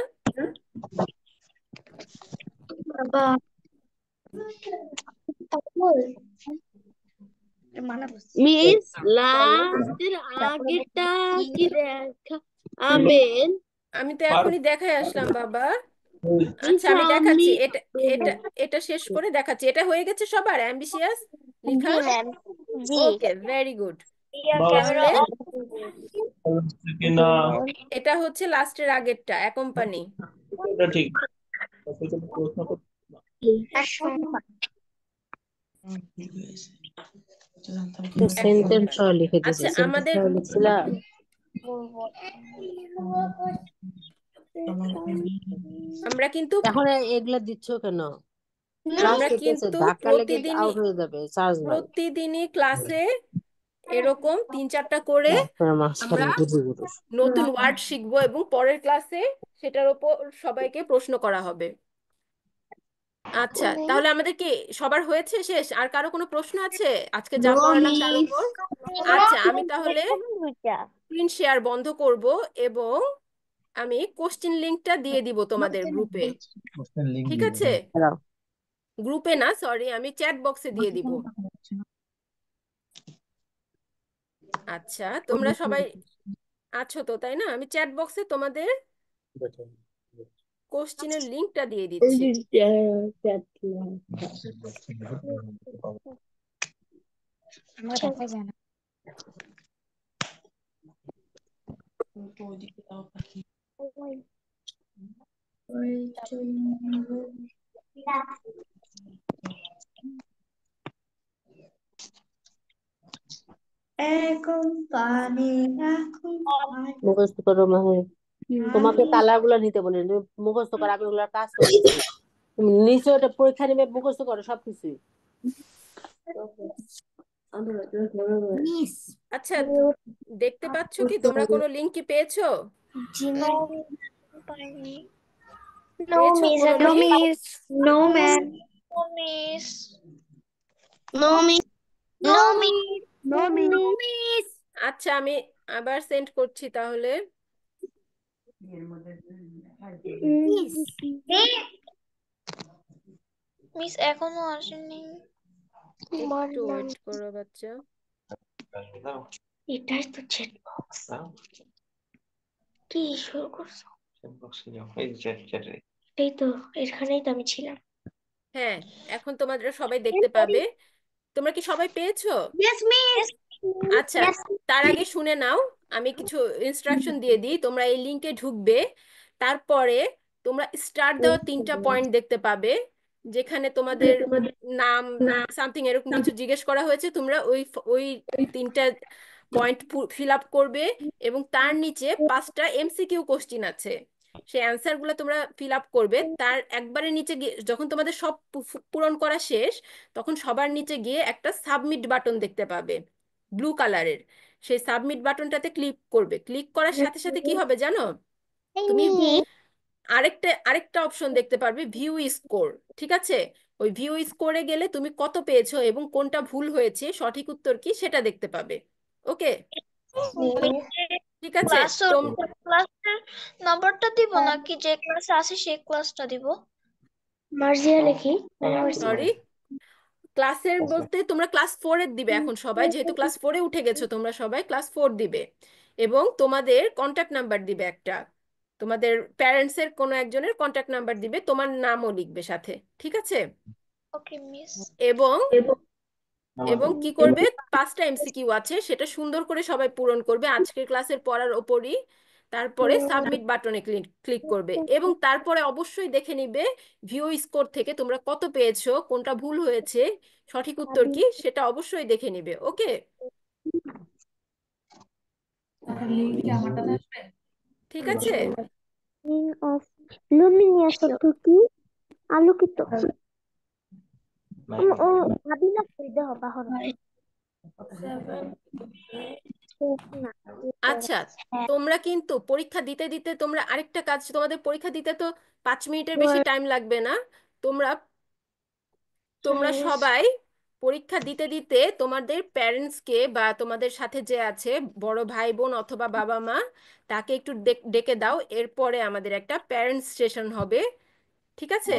মিস লাস্টের আগেরটা কি দেখাবেন? আমি তো এখনই দেখাই আসলাম বাবা। আচ্ছা আমি দেখাচ্ছি, এটা এটা এটা শেষ করে দেখাচ্ছি। এটা হয়ে গেছে সবার অ্যাম্বিশিয়াস লেখা? ওকে, ভেরি গুড। তাহলে এটা হচ্ছে লাস্টের আগেরটা, অ্যাকম্পানি। এটা ঠিক। সেন্টেন্স লিখে দিয়েছে। আচ্ছা আমাদের আমরা কিন্তু এখন এগুলা দিচ্ছ কেন? আমরা কিন্তু প্রতিদিনই ক্লাসে এরকম 3-4টা করে আমরা নতুন ওয়ার্ড শিখবো এবং পরের ক্লাসে সেটার উপর সবাইকে প্রশ্ন করা হবে। আচ্ছা, তাহলে আমাদের কি সবার হয়েছে শেষ? আর কারো কোনো প্রশ্ন আছে আজকে যা পড়ালাম তার উপর? আচ্ছা, আমি তাহলে স্ক্রিন শেয়ার বন্ধ করব এবং আমি কোশ্চেন লিংকটা দিয়ে দিব তোমাদের গ্রুপে। ঠিক আছে? গ্রুপে না, সরি, আমি চ্যাট বক্সে দিয়ে দিব। আচ্ছা, তোমরা সবাই আছো তো, তাই না? আমি চ্যাট বক্সে তোমাদের কোশ্চেনের লিংকটা দিয়ে দিচ্ছি। মুখস্থ করো মাহে, তোমাকে কালার গুলো নিতে বলে মুখস্থ করো, আমি ওগুলোর কাজ করছি। তুমি নিচে ওটা পরীক্ষা নেবে, মুখস্থ করো সবকিছুই। আচ্ছা, দেখতে পাচ্ছ কি তোমরা কোনো লিংক কি পেয়েছো? No, পেয়েছো কোনো link? No, ma'am. no, miss. No, miss. No, miss. No, miss. আচ্ছা, আমি আবার সেন্ড করছি তাহলে। মিস এখনো আসেনি। একটু ওয়েট করো বাচ্চা। এটাই তো চ্যাট বক্স। কি শুরু করছো? এই তো, এখানেই তো আমি ছিলাম। হ্যাঁ, এখন তোমরা সবাই দেখতে পাবে। তোমরা কি সবাই পেয়েছো? Yes, miss. আচ্ছা, তার আগে শুনে নাও, আমি কিছু ইনস্ট্রাকশন দিয়ে দিই। তোমরা এই লিংকে ঢুকবে, তারপরে তোমরা স্টার্ট দেওয়া 3টা পয়েন্ট দেখতে পাবে, যেখানে তোমাদের নাম সামথিং এরকম কিছু জিজ্ঞেস করা হয়েছে। তোমরা ওই ওই 3টা পয়েন্ট ফিল আপ করবে এবং তার নিচে 5টা এমসিকিউ কোশ্চিন আছে, সেই অ্যান্সার গুলো তোমরা ফিল আপ করবে। তার একবারে নিচে গিয়ে যখন তোমাদের সব পূরণ করা শেষ, তখন সবার নিচে গিয়ে একটা সাবমিট বাটন দেখতে পাবে ব্লু কালারের। সেই সাবমিট বাটনটাতে ক্লিক করবে। ক্লিক করার সাথে সাথে কি হবে জানো? তুমি আরেকটা অপশন দেখতে পারবে, ভিউ স্কোর। ঠিক আছে? ওই ভিউ স্কোরে গেলে তুমি কত পেয়েছো এবং কোনটা ভুল হয়েছে, সঠিক উত্তর কি সেটা দেখতে পাবে। ওকে, ঠিক আছে? ক্লাসের নাম্বারটা দিব নাকি যে ক্লাসে আছে সেই ক্লাসটা দিব? মার্জিয়া লিখি। সরি, ক্লাসের বলতে তোমরা ক্লাস 4-এর দিবে এখন সবাই, যেহেতু ক্লাস 4-এ উঠে গেছো তোমরা সবাই ক্লাস 4 দিবে। এবং তোমাদের কন্ট্যাক্ট নাম্বার দিবে একটা, তোমাদের প্যারেন্টসের কোনো একজনের কন্ট্যাক্ট নাম্বার দিবে, তোমার নামও লিখবে সাথে। ঠিক আছে? ওকে মিস। এবং এবং কি করবে, 5টা এমসিকিউ আছে, সেটা সুন্দর করে সবাই পূরণ করবে আজকের ক্লাসের পড়ার ওপরই। তারপরে সাবমিট বাটনে ক্লিক করবে এবং তারপরে অবশ্যই দেখে নিবে ভিউ স্কোর থেকে তোমরা কত পেয়েছো, কোনটা ভুল হয়েছে, সঠিক উত্তর কি সেটা অবশ্যই দেখে নিবে। ওকে, ঠিক আছে? লুমিনিয়াস অর্থ কি? আলোকিত। ও ভাবিনা কইতে হবে আচ্ছা, তোমরা কিন্তু পরীক্ষা দিতে দিতে তোমরা আরেকটা কাজ, তোমাদের পরীক্ষা দিতে তো 5 মিনিটের বেশি টাইম লাগবে না। তোমরা তোমরা সবাই পরীক্ষা দিতে দিতে তোমাদের প্যারেন্টসকে বা তোমাদের সাথে যে আছে বড় ভাই বোন অথবা বাবা মা, তাকে একটু ডেকে দাও। এরপরে আমাদের একটা প্যারেন্টস সেশন হবে। ঠিক আছে?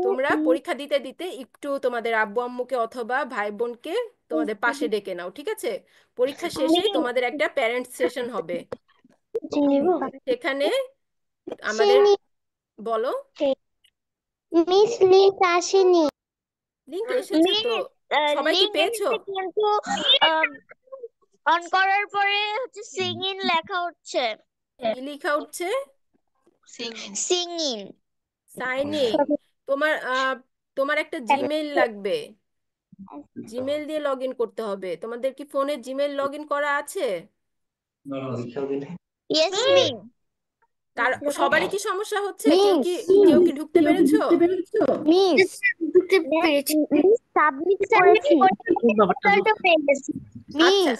তোমরা পরীক্ষা দিতে দিতে একটু তোমাদের আব্বু আম্মুকে অথবা ভাই বোনকে তোমাদের পাশে ডেকে নাও। ঠিক আছে? পরীক্ষা শেষেই তোমাদের একটা প্যারেন্টস সেশন হবে। সেখানে আমাদের বলো। মিস লিংক আসেনি। লিংক এসেছে তো, সবাই কি পেয়েছো? কিন্তু অন করার পরে হচ্ছে সিং ইন লেখা হচ্ছে। কি লেখা উঠছে? Sing in. Sign in. তোমার তোমার একটা জিমেইল লাগবে, জিমেইল দিয়ে লগ ইন করতে হবে। তোমাদের কি ফোনে জিমেইল লগ ইন করা আছে? Yes miss. সবারই কি সমস্যা হচ্ছে? কেউ কি ঢুকতে পেরেছো? মিস ঢুকতে পেরেছি। সাবমিট করেছি। আচ্ছা,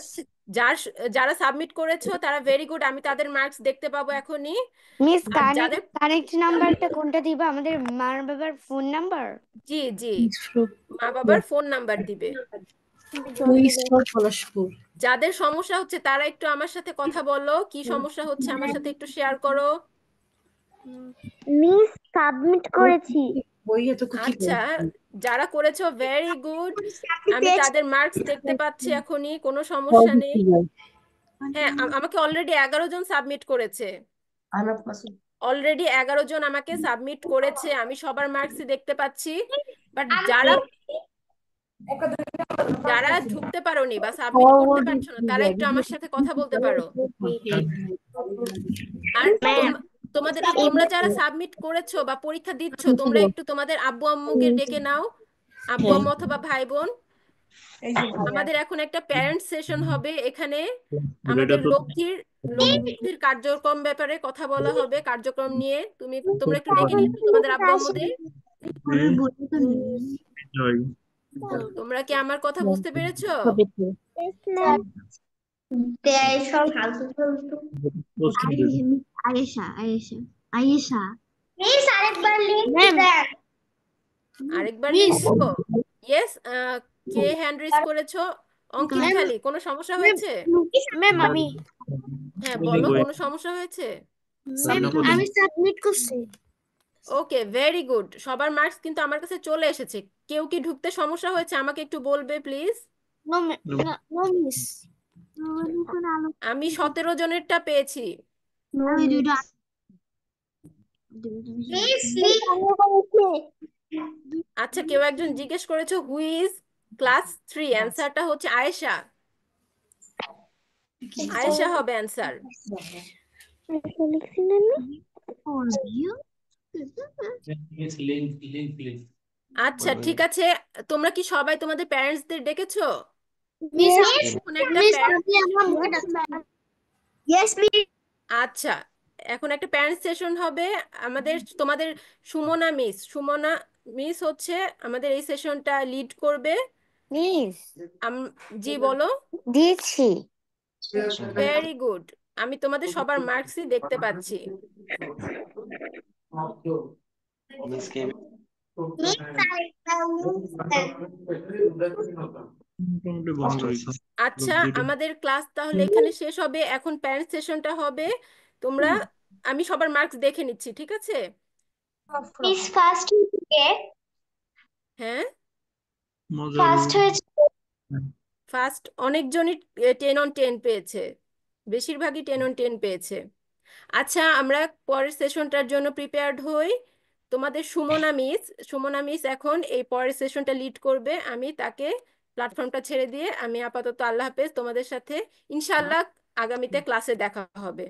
যারা সাবমিট করেছো তারা ভেরি গুড, আমি তাদের মার্কস দেখতে পাবো এখনই। মিস আর যাদের কানেক্ট নাম্বারটা কোনটা দিবা? আমাদের মা বাবার ফোন নাম্বার? জি জি মা বাবার ফোন নাম্বার দিবে। যাদের সমস্যা হচ্ছে তারা একটু আমার সাথে কথা বলো, কি সমস্যা হচ্ছে আমার সাথে একটু শেয়ার করো। মিস সাবমিট করেছি। আচ্ছা, যারা করেছো ভেরি গুড, আমি তাদের মার্কস দেখতে পাচ্ছি এখনই, কোনো সমস্যা নেই। হ্যাঁ, আমাকে অলরেডি 11 জন সাবমিট করেছে, অলরেডি 11 জন আমাকে সাবমিট করেছে, আমি সবার মার্কসই দেখতে পাচ্ছি। বাট যারা যারা ঢুকতে পারোনি বা সাবমিট করতে পারছো না তারা একটু আমার সাথে কথা বলতে পারো। আর তোমরা যারা সাবমিট করেছো বা পরীক্ষা দিচ্ছ, তোমরা একটু তোমাদের আব্বু আম্মুকে ডেকে নাও, আব্বু আম্মু অথবা ভাই বোন। আমাদের এখন একটা প্যারেন্টস সেশন হবে এখানে, আমাদের লক্ষ্মীর কার্যক্রম ব্যাপারে কথা বলা হবে, কার্যক্রম নিয়ে তোমরা একটু ডেকে নিও তোমাদের আব্বু আম্মুদের। তোমরা কি আমার কথা বুঝতে পেরেছো? আরেকবার লিঙ্ক দিব? ইয়েস, কে হ্যান্ড রেজ করেছো? অঙ্কিত খালি, কোনো সমস্যা হয়েছে? ম্যাম আমি হ্যাঁ বলো, কোনো সমস্যা হয়েছে? আমি সাবমিট করছি। ওকে, ভেরি গুড, সবার মার্কস কিন্তু আমার কাছে চলে এসেছে। কেউ কি ঢুকতে সমস্যা হয়েছে আমাকে একটু বলবে প্লিজ। No miss. আমি 17 জনেরটা পেয়েছি। আচ্ছা, কেউ একজন জিজ্ঞেস করেছো হু ইজ ক্লাস 3, অ্যান্সারটা হচ্ছে আয়েশা। আয়েশা হবে অ্যান্সার। আচ্ছা ঠিক আছে, তোমরা কি সবাই তোমাদের প্যারেন্টসদের ডেকেছো? এখন একটা আচ্ছা, এখন একটা প্যারেন্টস সেশন হবে তোমাদের সুমনা মিস হচ্ছে আমাদের এই সেশনটা লিড করবে। মিস জি বলো। দিয়েছি। ভেরি গুড, আমি তোমাদের সবার মার্কসই দেখতে পাচ্ছি। আচ্ছা, আমাদের ক্লাস তাহলে এখানে শেষ হবে, এখন প্যারেন্টস সেশনটা হবে। তোমরা আমি সবার মার্কস দেখে নিচ্ছি, ঠিক আছে? মিস ফার্স্ট হয়েছে। হ্যাঁ, ফার্স্ট হয়েছে। ফার্স্ট অনেকজনই 10 on 10 পেয়েছে, বেশিরভাগই 10 on 10 পেয়েছে। আচ্ছা, আমরা পরের সেশনটার জন্য প্রিপেয়ার্ড হই। তোমাদের সুমনা মিস এখন এই পরের সেশনটা লিড করবে, আমি তাকে প্ল্যাটফর্মটা ছেড়ে দিয়ে আমি আপাতত আল্লাহ হাফেজ। তোমাদের সাথে ইনশাআল্লাহ আগামীতে ক্লাসে দেখা হবে।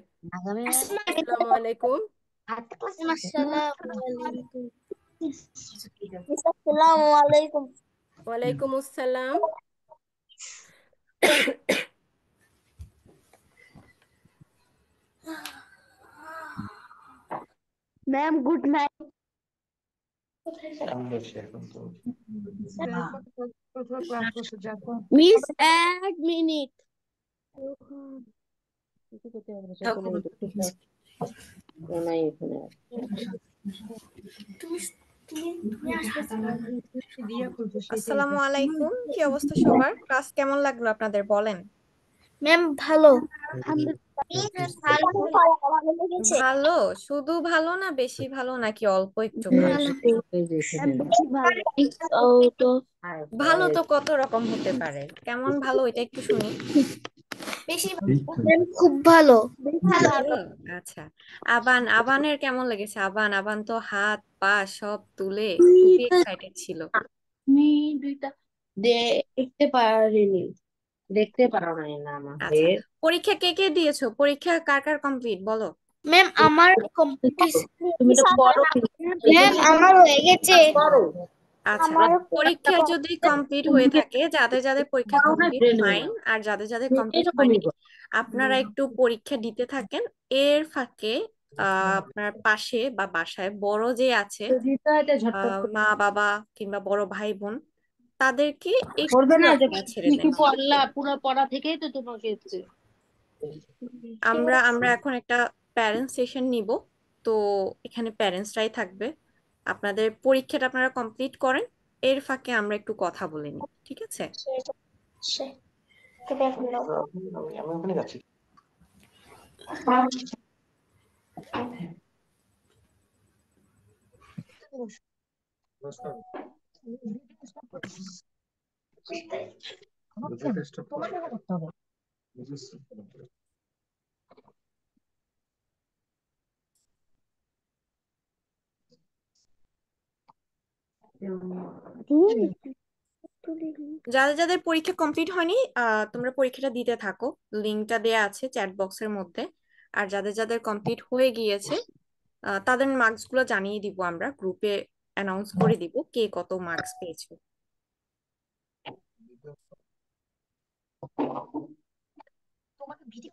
আসসালামু আলাইকুম। আসসালামু আলাইকুম। ওয়ালাইকুম আসসালাম। Ma'am good night. মিস এক মিনিট। আসসালামু আলাইকুম, কি অবস্থা সবার? ক্লাস কেমন লাগলো আপনাদের বলেন? ম্যাম ভালো। ভালো? শুধু ভালো না, বেশি ভালো নাকি অল্প একটু ভালো? ভালো তো কত রকম হতে পারে, কেমন ভালো এটা একটু শুনি। খুব ভালো। ভালো? আচ্ছা, আবানের কেমন লেগেছে? আবান তো হাত পা সব তুলে খুবই এক্সাইটেড ছিল। আমি দুইটা দেখতে পারিনি, দেখতে পারো নাই না আচ্ছা, আমাদের। পরীক্ষা কে কে দিয়েছো? পরীক্ষা কার কার কমপ্লিট বলো? ম্যাম আমার কমপ্লিট। তুমি তো পড়ো। ম্যাম আমার হয়ে গেছে। আচ্ছা, পরীক্ষা যদি কমপ্লিট হয়ে থাকে, যাদের যাদের পরীক্ষা কমপ্লিট ফাইন, আর যাদের যাদের কমপ্লিট হয়নি আপনারা একটু পরীক্ষা দিতে থাকেন। এর ফাঁকে আপনার পাশে বা বাসায় বড় যে আছে, মা বাবা কিংবা বড় ভাই বোন, তাদেরকে করবে একটু না যে আপনারা ছেড়ে কিছু দেন। পড়লা, পুরো পড়া থেকেই তো তোমাকে এসছে। আমরা আমরা এখন একটা প্যারেন্টস সেশন নিব, তো এখানে প্যারেন্টসরাই থাকবে। আপনাদের পরীক্ষাটা আপনারা কমপ্লিট করেন, এর ফাঁকে আমরা একটু কথা বলে নিই, ঠিক আছে? আমি ওখানে যাচ্ছি। যাদের যাদের পরীক্ষা কমপ্লিট হয়নি তোমরা পরীক্ষাটা দিতে থাকো, লিঙ্কটা দেয়া আছে চ্যাট বক্সের মধ্যে। আর যাদের যাদের কমপ্লিট হয়ে গিয়েছে তাদের মার্কস গুলো জানিয়ে দিব, আমরা গ্রুপে অ্যানাউন্স করে দিব কে কত মার্কস পেয়েছে। তোমাকে ভিডিও